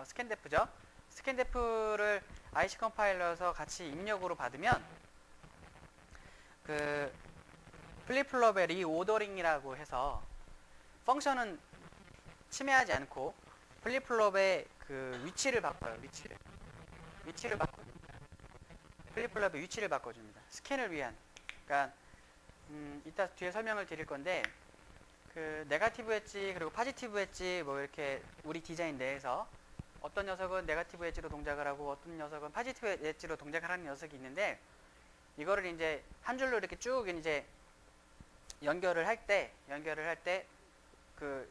스캔데프죠. 스캔데프를 IC 컴파일러에서 같이 입력으로 받으면 그 플립플롭의 리오더링이라고 해서 펑션은 침해하지 않고 플립플롭의 그 위치를 바꿔요. 위치를 바꿔줍니다. 플립플롭의 위치를 바꿔줍니다. 스캔을 위한. 그러니까 이따 뒤에 설명을 드릴 건데 그 네거티브 엣지 그리고 파지티브 엣지 뭐 이렇게 우리 디자인 내에서 어떤 녀석은 네거티브 엣지로 동작을 하고 어떤 녀석은 파지티브 엣지로 동작을 하는 녀석이 있는데 이거를 이제 한 줄로 이렇게 쭉 이제 연결을 할 때 그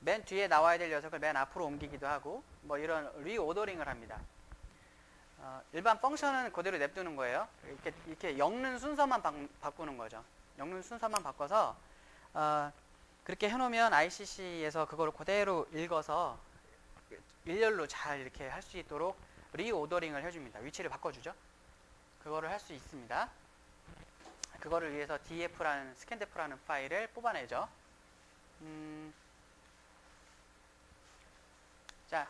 맨 뒤에 나와야 될 녀석을 맨 앞으로 옮기기도 하고 뭐 이런 리오더링을 합니다. 일반 펑션은 그대로 냅두는 거예요. 이렇게 엮는 순서만 바꾸는 거죠. 엮는 순서만 바꿔서 그렇게 해놓으면 ICC에서 그걸 그대로 읽어서 일렬로 잘 이렇게 할 수 있도록 리오더링을 해줍니다. 위치를 바꿔주죠. 그거를 할 수 있습니다. 그거를 위해서 DF라는 스캔데프라는 파일을 뽑아내죠. 자,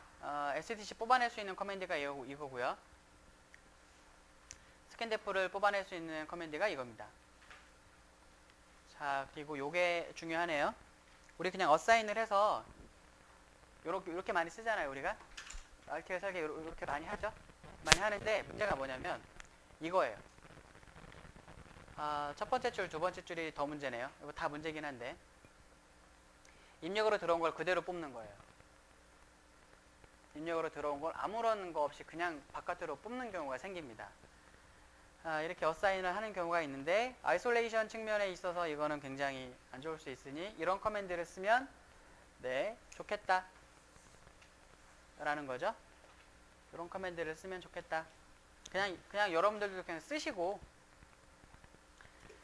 SDC 뽑아낼 수 있는 커맨드가 이거고요. 스캔데프를 뽑아낼 수 있는 커맨드가 이겁니다. 자, 그리고 요게 중요하네요. 우리 그냥 어사인을 해서 요렇게 많이 쓰잖아요, 우리가. 알트에 설계 이렇게 많이 하죠. 많이 하는데 문제가 뭐냐면 이거예요. 첫 번째 줄, 두 번째 줄이 더 문제네요. 이거 다 문제긴 한데 입력으로 들어온 걸 그대로 뽑는 거예요. 입력으로 들어온 걸 아무런 거 없이 그냥 바깥으로 뽑는 경우가 생깁니다. 이렇게 어사인을 하는 경우가 있는데 아이솔레이션 측면에 있어서 이거는 굉장히 안 좋을 수 있으니 이런 커맨드를 쓰면 네, 좋겠다 라는 거죠. 이런 커맨드를 쓰면 좋겠다. 그냥 여러분들도 그냥 쓰시고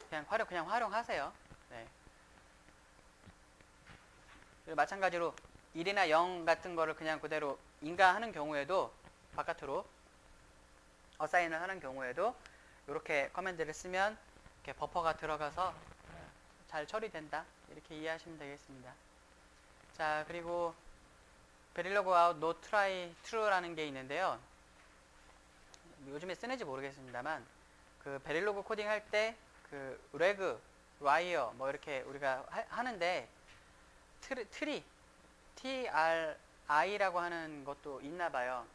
그냥 활용하세요. 네. 그리고 마찬가지로 1이나 0 같은 거를 그냥 그대로 인가하는 경우에도 바깥으로 어사인을 하는 경우에도 이렇게 커맨드를 쓰면 이렇게 버퍼가 들어가서 잘 처리된다. 이렇게 이해하시면 되겠습니다. 자, 그리고 베릴로그 아웃 노 트라이 트루라는 게 있는데요. 요즘에 쓰는지 모르겠습니다만 그 베릴로그 코딩 할 때 그 레그, 와이어 뭐 이렇게 우리가 하는데 트리 TRI라고 하는 것도 있나 봐요.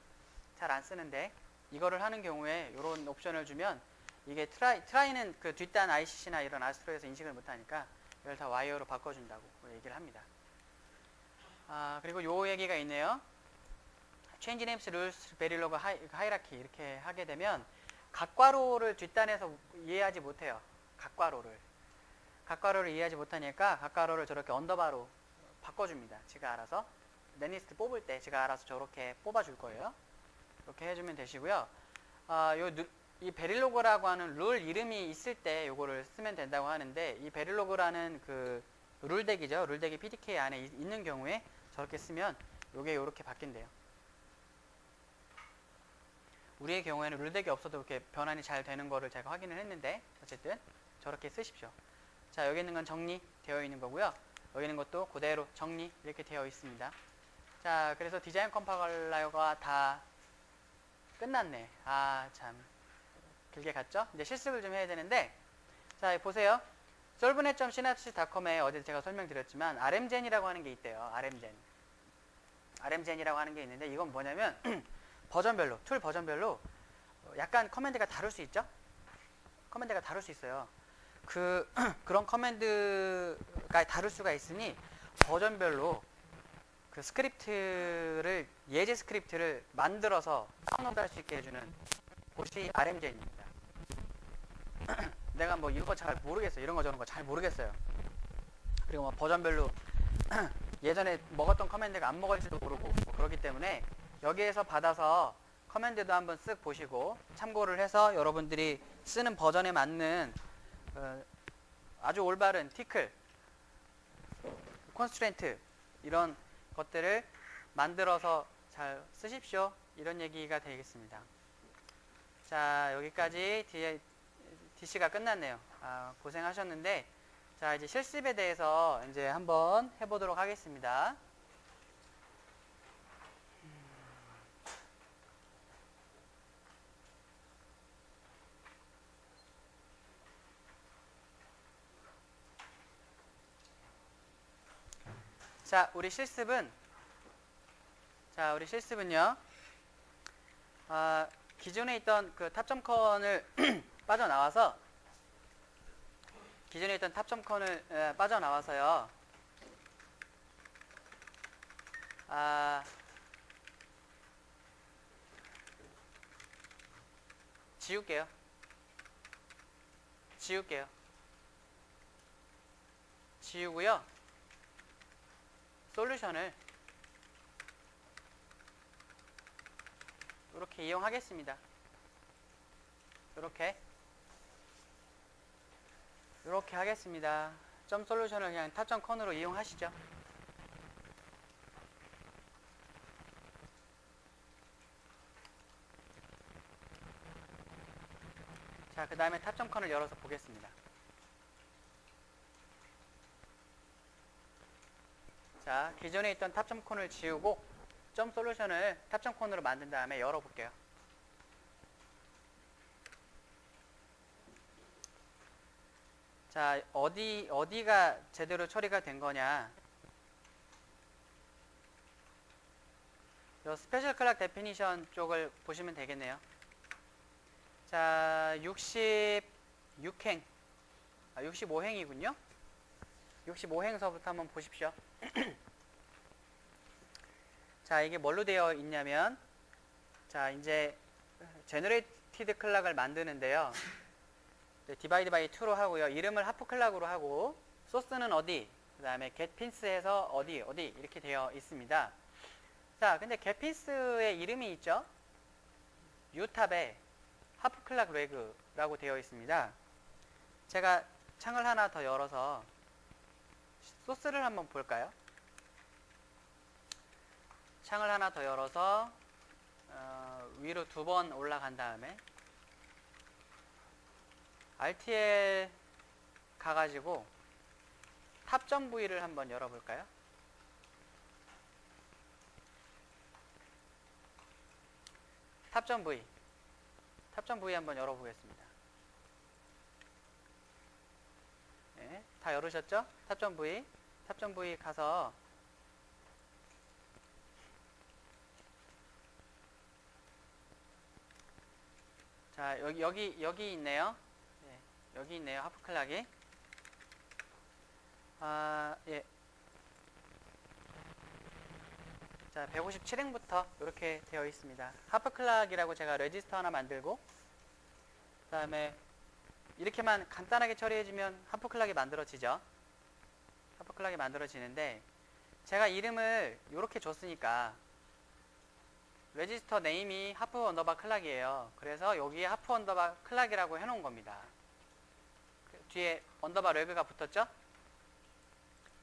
잘 안 쓰는데 이거를 하는 경우에 이런 옵션을 주면 이게 트라이는 그 뒷단 ICC나 이런 아스트로에서 인식을 못하니까 이걸 다 와이어로 바꿔준다고 얘기를 합니다. 그리고 요 얘기가 있네요. Change names, rules, verilog, hierarchy 이렇게 하게 되면 각괄호를 뒷단에서 이해하지 못해요. 각괄호를 이해하지 못하니까 각괄호를 저렇게 언더바로 바꿔줍니다. 제가 알아서 넷리스트 뽑을 때 제가 알아서 저렇게 뽑아줄 거예요. 이렇게 해주면 되시고요. 이 베릴로그라고 하는 룰 이름이 있을 때 요거를 쓰면 된다고 하는데 이 베릴로그라는 그 룰덱이죠. 룰덱이 PDK 안에 있는 경우에 저렇게 쓰면 요게 요렇게 바뀐대요. 우리의 경우에는 룰덱이 없어도 이렇게 변환이 잘 되는 거를 제가 확인을 했는데 어쨌든 저렇게 쓰십시오. 자, 여기 있는 건 정리되어 있는 거고요. 여기 있는 것도 그대로 정리 이렇게 되어 있습니다. 자, 그래서 디자인 컴파일러가 다 끝났네. 아, 참. 길게 갔죠? 이제 실습을 좀 해야 되는데, 자, 보세요. solvenet.synapsys.com에 어제 제가 설명드렸지만, RMgen이라고 하는 게 있대요. RMgen. RMgen이라고 하는 게 있는데, 이건 뭐냐면, 버전별로, 툴 버전별로 약간 커맨드가 다를 수 있죠? 커맨드가 다를 수 있어요. 그런 커맨드가 다를 수가 있으니, 버전별로 그 스크립트를, 예제 스크립트를 만들어서 다운로드 할 수 있게 해주는 곳이 RMgen입니다. 내가 뭐 이런 거 잘 모르겠어요. 이런 거 저런 거 잘 모르겠어요. 그리고 뭐 버전별로 예전에 먹었던 커맨드가 안 먹을지도 모르고 뭐 그렇기 때문에 여기에서 받아서 커맨드도 한번 쓱 보시고 참고를 해서 여러분들이 쓰는 버전에 맞는 아주 올바른 티클, 콘스트레인트 이런 것들을 만들어서 잘 쓰십시오. 이런 얘기가 되겠습니다. 자, 여기까지 DC가 끝났네요. 아, 고생하셨는데, 자, 이제 실습에 대해서 이제 한번 해보도록 하겠습니다. 자, 우리 실습은요, 기존에 있던 그 탑점컨을 빠져나와서요, 지울게요. 지우고요, 솔루션을 이렇게 이용하겠습니다. 이렇게 하겠습니다. 점 솔루션을 그냥 탑점 컨으로 이용하시죠. 자, 그 다음에 탑점 컨을 열어서 보겠습니다. 자, 기존에 있던 탑점 컨을 지우고 점 솔루션을 탑점 컨으로 만든 다음에 열어볼게요. 자, 어디가 제대로 처리가 된 거냐. 요 스페셜 클락 데피니션 쪽을 보시면 되겠네요. 자, 65행. 65행이군요. 65행서부터 한번 보십시오. 자, 이게 뭘로 되어 있냐면, 자, 이제 제너레이티드 클락을 만드는데요. 디바이드 바이 2로 하고요. 이름을 하프 클락으로 하고, 소스는 어디, 그 다음에 getPins에서 어디 이렇게 되어 있습니다. 자, 근데 getPins의 이름이 있죠? utab에 하프 클락 레그라고 되어 있습니다. 제가 창을 하나 더 열어서 소스를 한번 볼까요? 창을 하나 더 열어서 위로 2번 올라간 다음에 RTL 가가지고 탑점 V를 한번 열어볼까요? 탑점 V 한번 열어보겠습니다. 네, 다 열으셨죠? 탑점 V 가서 자, 여기 있네요. 네, 여기 있네요. 하프 클락이. 예. 자, 157행부터 이렇게 되어 있습니다. 하프 클락이라고 제가 레지스터 하나 만들고, 그 다음에 이렇게만 간단하게 처리해주면 하프 클락이 만들어지죠. 하프 클락이 만들어지는데, 제가 이름을 이렇게 줬으니까 레지스터 네임이 하프 언더바 클락이에요. 그래서 여기에 하프 언더바 클락이라고 해놓은 겁니다. 뒤에 언더바 레그가 붙었죠?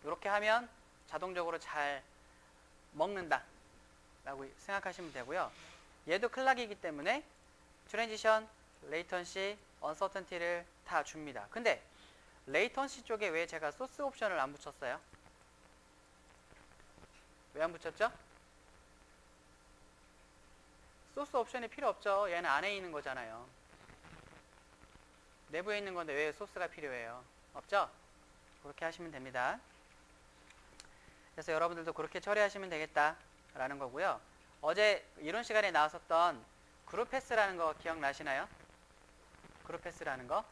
이렇게 하면 자동적으로 잘 먹는다 라고 생각하시면 되고요. 얘도 클락이기 때문에 트랜지션, 레이턴시, 언서턴티를 다 줍니다. 근데 레이턴시 쪽에 왜 제가 소스 옵션을 안 붙였어요? 왜 안 붙였죠? 소스 옵션이 필요 없죠. 얘는 안에 있는 거잖아요. 내부에 있는 건데 왜 소스가 필요해요? 없죠? 그렇게 하시면 됩니다. 그래서 여러분들도 그렇게 처리하시면 되겠다라는 거고요. 어제 이론 시간에 나왔었던 그룹 패스라는 거 기억나시나요? 그룹 패스라는 거.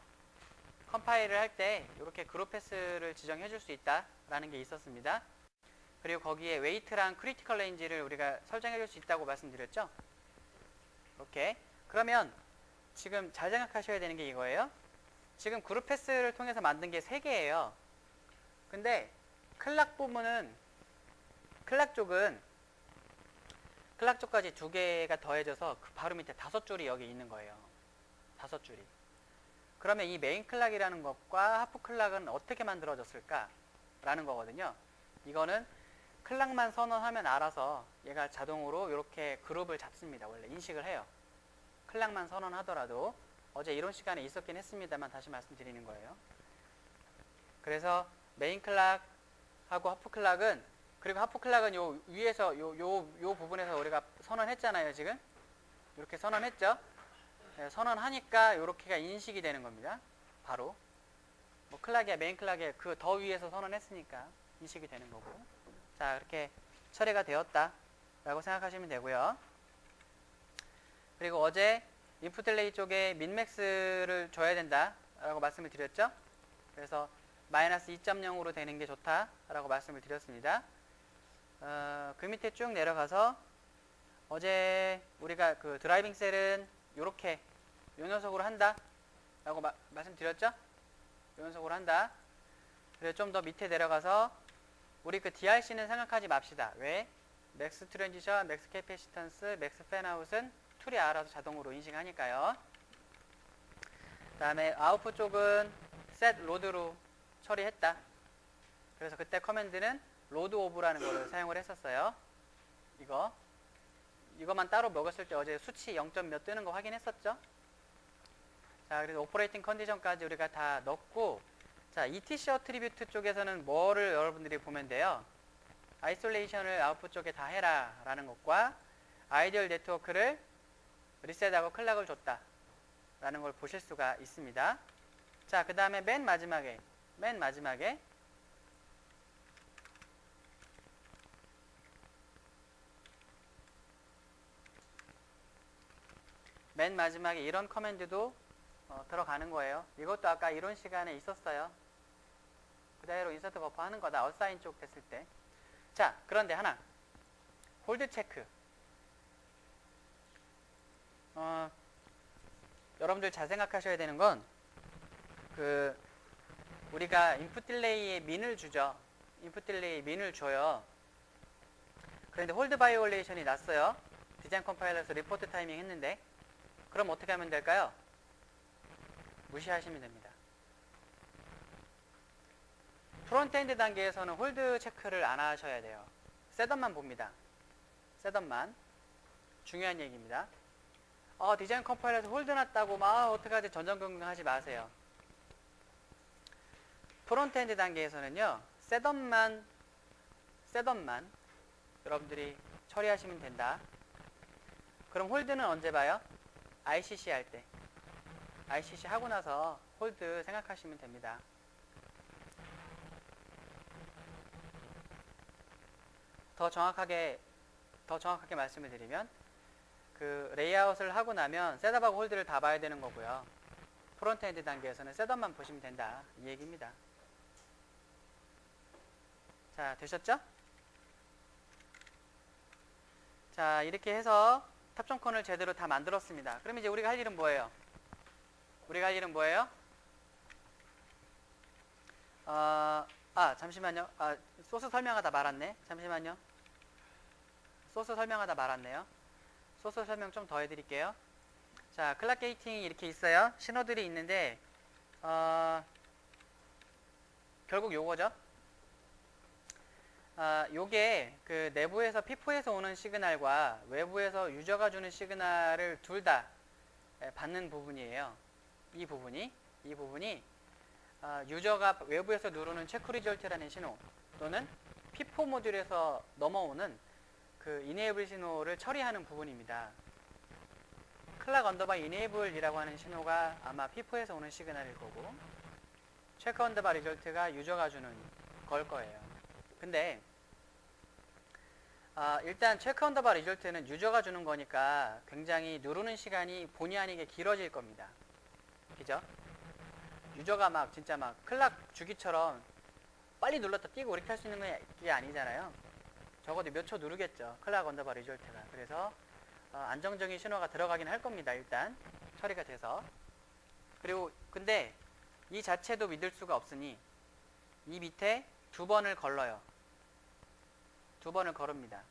컴파일을 할 때 이렇게 그룹 패스를 지정해 줄 수 있다라는 게 있었습니다. 그리고 거기에 웨이트랑 크리티컬 레인지를 우리가 설정해 줄 수 있다고 말씀드렸죠? 오케이. 그러면 지금 잘 생각하셔야 되는 게 이거예요. 지금 그룹 패스를 통해서 만든 게 3개예요. 근데 클락 부분은 클락 쪽까지 2개가 더해져서 그 바로 밑에 5줄이 여기 있는 거예요. 5줄이. 그러면 이 메인 클락이라는 것과 하프 클락은 어떻게 만들어졌을까? 라는 거거든요. 이거는 클락만 선언하면 알아서 얘가 자동으로 이렇게 그룹을 잡습니다. 원래 인식을 해요. 클락만 선언하더라도 어제 이론 시간에 있었긴 했습니다만 다시 말씀드리는 거예요. 그래서 메인 클락하고 하프 클락은, 그리고 하프 클락은 요 위에서 요 부분에서 우리가 선언했잖아요. 지금 이렇게 선언했죠. 네, 선언하니까 이렇게가 인식이 되는 겁니다. 바로 뭐 클락이야 메인 클락이야 그 더 위에서 선언했으니까 인식이 되는 거고. 자, 이렇게 처리가 되었다라고 생각하시면 되고요. 그리고 어제 인풋 딜레이 쪽에 민맥스를 줘야 된다라고 말씀을 드렸죠. 그래서 마이너스 2.0으로 되는 게 좋다라고 말씀을 드렸습니다. 그 밑에 쭉 내려가서 어제 우리가 그 드라이빙 셀은 요렇게 요 녀석으로 한다 라고 말씀드렸죠. 요 녀석으로 한다. 그래서 좀 더 밑에 내려가서 우리 그 DRC는 생각하지 맙시다. 왜? 맥스 트랜지션, 맥스 캐패시턴스, 맥스 팬아웃은 툴이 알아서 자동으로 인식하니까요. 그 다음에 아웃풋 쪽은 set 로드로 처리했다. 그래서 그때 커맨드는 로드 오브라는 거를 사용을 했었어요. 이거만 따로 먹었을 때 어제 수치 0. 몇 뜨는 거 확인했었죠. 자, 그래서 오퍼레이팅 컨디션까지 우리가 다 넣고, 자, ETC 어트리뷰트 쪽에서는 뭐를 여러분들이 보면 돼요. 아이솔레이션을 아웃풋 쪽에 다 해라 라는 것과 아이디얼 네트워크를 리셋하고 클락을 줬다 라는 걸 보실 수가 있습니다. 자, 그 다음에 맨 마지막에 이런 커맨드도 들어가는 거예요. 이것도 아까 이론 시간에 있었어요. 그대로 인서트 버퍼 하는 거다. 어사인 쪽 됐을 때. 자, 그런데 하나. 홀드 체크. 여러분들 잘 생각하셔야 되는 건, 우리가 인풋 딜레이에 민을 주죠. 인풋 딜레이에 민을 줘요. 그런데 홀드 바이올레이션이 났어요. 디자인 컴파일러에서 리포트 타이밍 했는데, 그럼 어떻게 하면 될까요? 무시하시면 됩니다. 프론트엔드 단계에서는 홀드 체크를 안 하셔야 돼요. 셋업만 봅니다. 셋업만. 중요한 얘기입니다. 디자인 컴파일러에서 홀드 났다고 막 어떡하지 전전긍긍 하지 마세요. 프론트엔드 단계에서는요. 셋업만 여러분들이 처리하시면 된다. 그럼 홀드는 언제 봐요? ICC 할 때. ICC 하고 나서 홀드 생각하시면 됩니다. 더 정확하게 말씀을 드리면, 그 레이아웃을 하고 나면 셋업하고 홀드를 다 봐야 되는 거고요. 프론트엔드 단계에서는 셋업만 보시면 된다. 이 얘기입니다. 자, 되셨죠? 자, 이렇게 해서 탑정콘을 제대로 다 만들었습니다. 그럼 이제 우리가 할 일은 뭐예요? 잠시만요. 소스 설명하다 말았네. 잠시만요. 소스 설명하다 말았네요. 소스 설명 좀 더 해드릴게요. 자, 클락 게이팅이 이렇게 있어요. 신호들이 있는데, 결국 요거죠. 요게 그 내부에서 P4에서 오는 시그널과 외부에서 유저가 주는 시그널을 둘 다 받는 부분이에요. 이 부분이 유저가 외부에서 누르는 체크 리졸트라는 신호 또는 P4 모듈에서 넘어오는 그 이네이블 신호를 처리하는 부분입니다. 클락 언더바 이네이블이라고 하는 신호가 아마 피포에서 오는 시그널일 거고, 체크 언더바 리졸트가 유저가 주는 걸 거예요. 근데 일단 체크 언더바 리졸트는 유저가 주는 거니까 굉장히 누르는 시간이 본의 아니게 길어질 겁니다. 그죠? 유저가 막 진짜 막 클락 주기처럼 빨리 눌렀다 띄고 이렇게 할 수 있는 게 아니잖아요. 적어도 몇 초 누르겠죠. 클락 언더바 리졸트가. 그래서 안정적인 신호가 들어가긴 할 겁니다. 일단 처리가 돼서. 그리고 근데 이 자체도 믿을 수가 없으니 이 밑에 두 번을 걸러요. 두 번을 걸읍니다.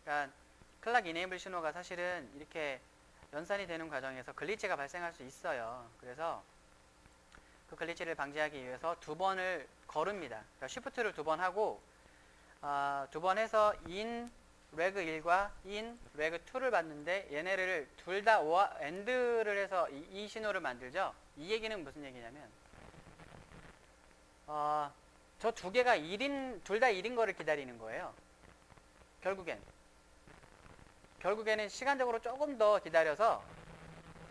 그러니까 클락 이네이블 신호가 사실은 이렇게 연산이 되는 과정에서 글리치가 발생할 수 있어요. 그래서 그 글리치를 방지하기 위해서 두 번을 걸읍니다. 그러니까 쉬프트를 두 번 하고 두 번 해서 in reg 1과 in reg 2를 봤는데 얘네를 둘 다 AND를 해서 이 신호를 만들죠. 이 얘기는 무슨 얘기냐면 저 두 개가 둘 다 1인 거를 기다리는 거예요. 결국에는 시간적으로 조금 더 기다려서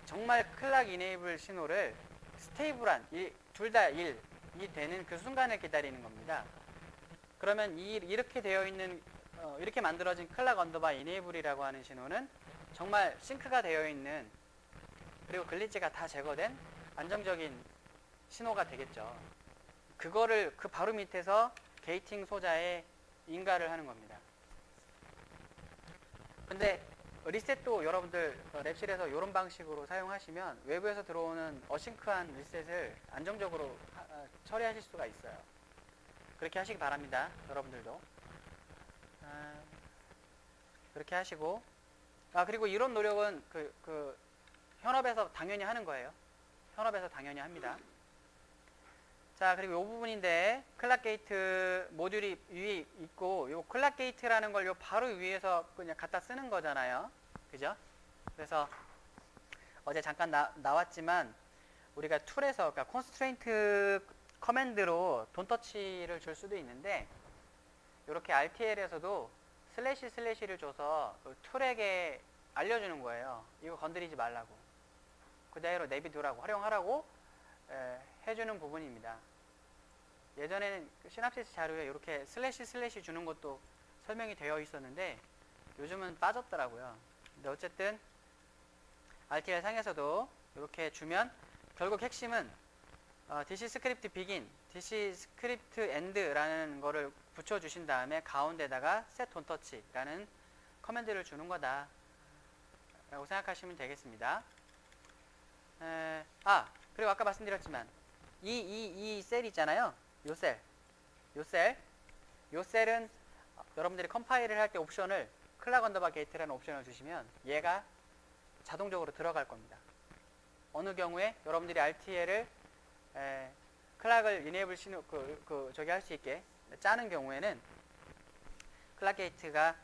정말 클락 이네이블 신호를 스테이블한 둘 다 1이 되는 그 순간을 기다리는 겁니다. 그러면 이렇게 되어 있는 이렇게 만들어진 클락 언더바 이네이블이라고 하는 신호는 정말 싱크가 되어 있는, 그리고 글리치가 다 제거된 안정적인 신호가 되겠죠. 그거를 그 바로 밑에서 게이팅 소자에 인가를 하는 겁니다. 근데 리셋도 여러분들 랩실에서 이런 방식으로 사용하시면 외부에서 들어오는 어싱크한 리셋을 안정적으로 처리하실 수가 있어요. 그렇게 하시기 바랍니다. 여러분들도. 그렇게 하시고, 그리고 이런 노력은 현업에서 당연히 하는 거예요. 현업에서 당연히 합니다. 자, 그리고 이 부분인데 클락 게이트 모듈이 위에 있고, 요 클락 게이트라는 걸 요 바로 위에서 그냥 갖다 쓰는 거잖아요. 그죠? 그래서 어제 잠깐 나왔지만 우리가 툴에서, 그러니까 constraint 커맨드로 돈터치를 줄 수도 있는데, 이렇게 RTL에서도 슬래시를 줘서 툴에게 알려주는 거예요. 이거 건드리지 말라고. 그대로 내비두라고, 활용하라고 해주는 부분입니다. 예전에는 시납시스 자료에 이렇게 슬래시 주는 것도 설명이 되어 있었는데 요즘은 빠졌더라고요. 근데 어쨌든 RTL 상에서도 이렇게 주면 결국 핵심은 DC 스크립트 begin, DC 스크립트 end라는 거를 붙여주신 다음에 가운데다가 set don't touch라는 커맨드를 주는 거다 라고 생각하시면 되겠습니다. 그리고 아까 말씀드렸지만 이 셀 있잖아요. 요 셀은 여러분들이 컴파일을 할 때 옵션을 클락 언더바 게이트라는 옵션을 주시면 얘가 자동적으로 들어갈 겁니다. 어느 경우에 여러분들이 RTL을 클락을 이네이블 신호 저기 할 수 있게 짜는 경우에는 클락 게이트가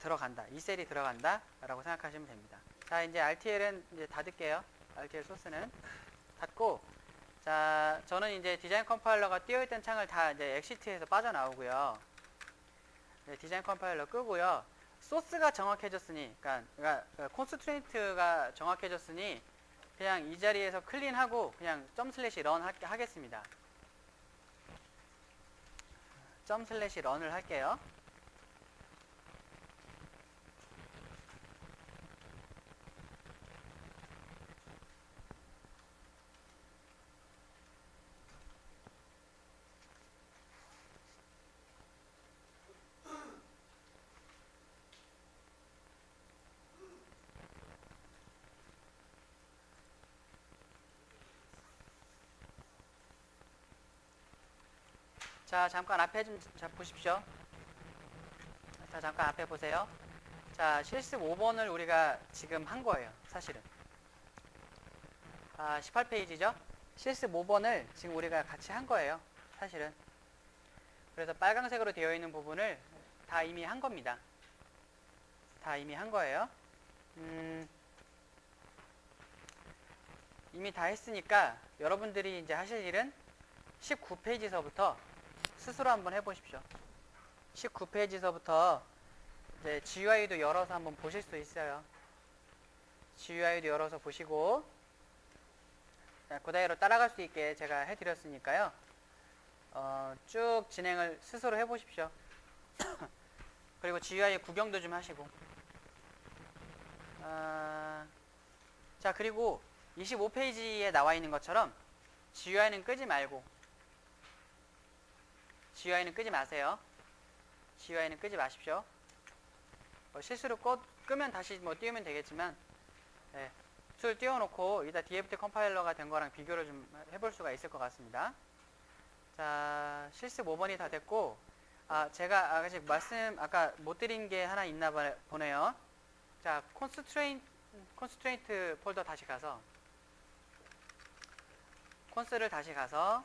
들어간다, 이 셀이 들어간다 라고 생각하시면 됩니다. 자, 이제 RTL은 이제 닫을게요. RTL 소스는 닫고, 자, 저는 이제 디자인 컴파일러가 띄어있던 창을 다 이제 엑시트에서 빠져나오고요. 디자인 컴파일러 끄고요. 소스가 정확해졌으니, 그러니까 콘스트레인트가 정확해졌으니 그냥 이 자리에서 클린하고 그냥 점 슬래시 런 하겠습니다. 점 슬래시 런을 할게요. 자, 잠깐 앞에 좀 보십시오. 자, 잠깐 앞에 보세요. 자, 실습 5번을 우리가 지금 한 거예요. 사실은 18페이지죠. 실습 5번을 지금 우리가 같이 한 거예요. 사실은. 그래서 빨강색으로 되어 있는 부분을 다 이미 한 겁니다. 다 이미 한 거예요. 이미 다 했으니까 여러분들이 이제 하실 일은 19페이지서부터 스스로 한번 해보십시오. 19페이지서부터 이제 GUI도 열어서 한번 보실 수 있어요. GUI도 열어서 보시고, 자, 그대로 따라갈 수 있게 제가 해드렸으니까요. 쭉 진행을 스스로 해보십시오. 그리고 GUI 구경도 좀 하시고. 자, 그리고 25페이지에 나와 있는 것처럼 GUI는 끄지 말고, GUI는 끄지 마세요. GUI는 끄지 마십시오. 실수로 끄면 다시 뭐 띄우면 되겠지만, 네, 툴 띄워놓고 이따 DFT 컴파일러가 된 거랑 비교를 좀 해볼 수가 있을 것 같습니다. 자, 실습 5번이 다 됐고, 제가 아직 아까 못 드린 게 하나 있나 보네요. 자, 콘스트레인트 폴더 다시 가서, 콘스를 다시 가서,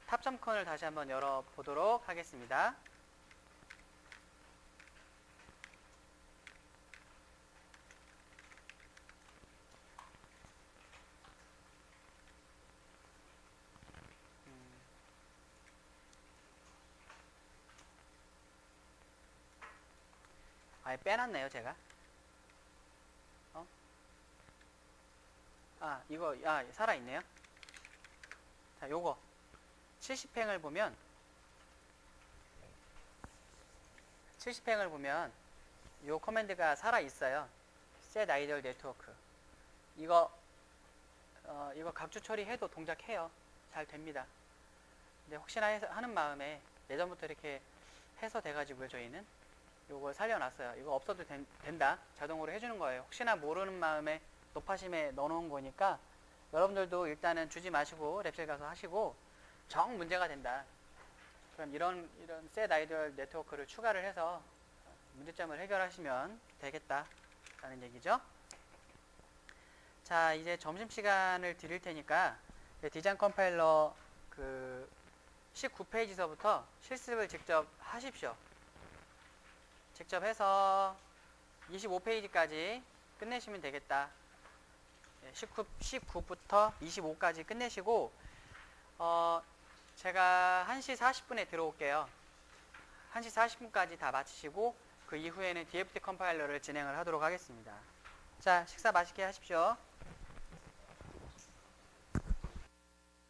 탑점컨을 다시 한번 열어보도록 하겠습니다. 아예 빼놨네요, 제가. 이거, 살아있네요. 자, 요거. 70행을 보면, 70행을 보면, 요 커맨드가 살아있어요. set idle network. 이거 각주 처리해도 동작해요. 잘 됩니다. 근데 혹시나 하는 마음에 예전부터 이렇게 해서 돼가지고요, 저희는. 요거 살려놨어요. 이거 없어도 된다. 자동으로 해주는 거예요. 혹시나 모르는 마음에 노파심에 넣어놓은 거니까 여러분들도 일단은 주지 마시고 랩실 가서 하시고 정 문제가 된다. 그럼 이런 set idle 네트워크를 추가를 해서 문제점을 해결하시면 되겠다라는 얘기죠. 자, 이제 점심시간을 드릴 테니까 디자인 컴파일러 19페이지서부터 실습을 직접 하십시오. 직접 해서 25페이지까지 끝내시면 되겠다. 19부터 25까지 끝내시고, 제가 1시 40분에 들어올게요. 1시 40분까지 다 마치시고, 그 이후에는 DFT 컴파일러를 진행을 하도록 하겠습니다. 자, 식사 맛있게 하십시오.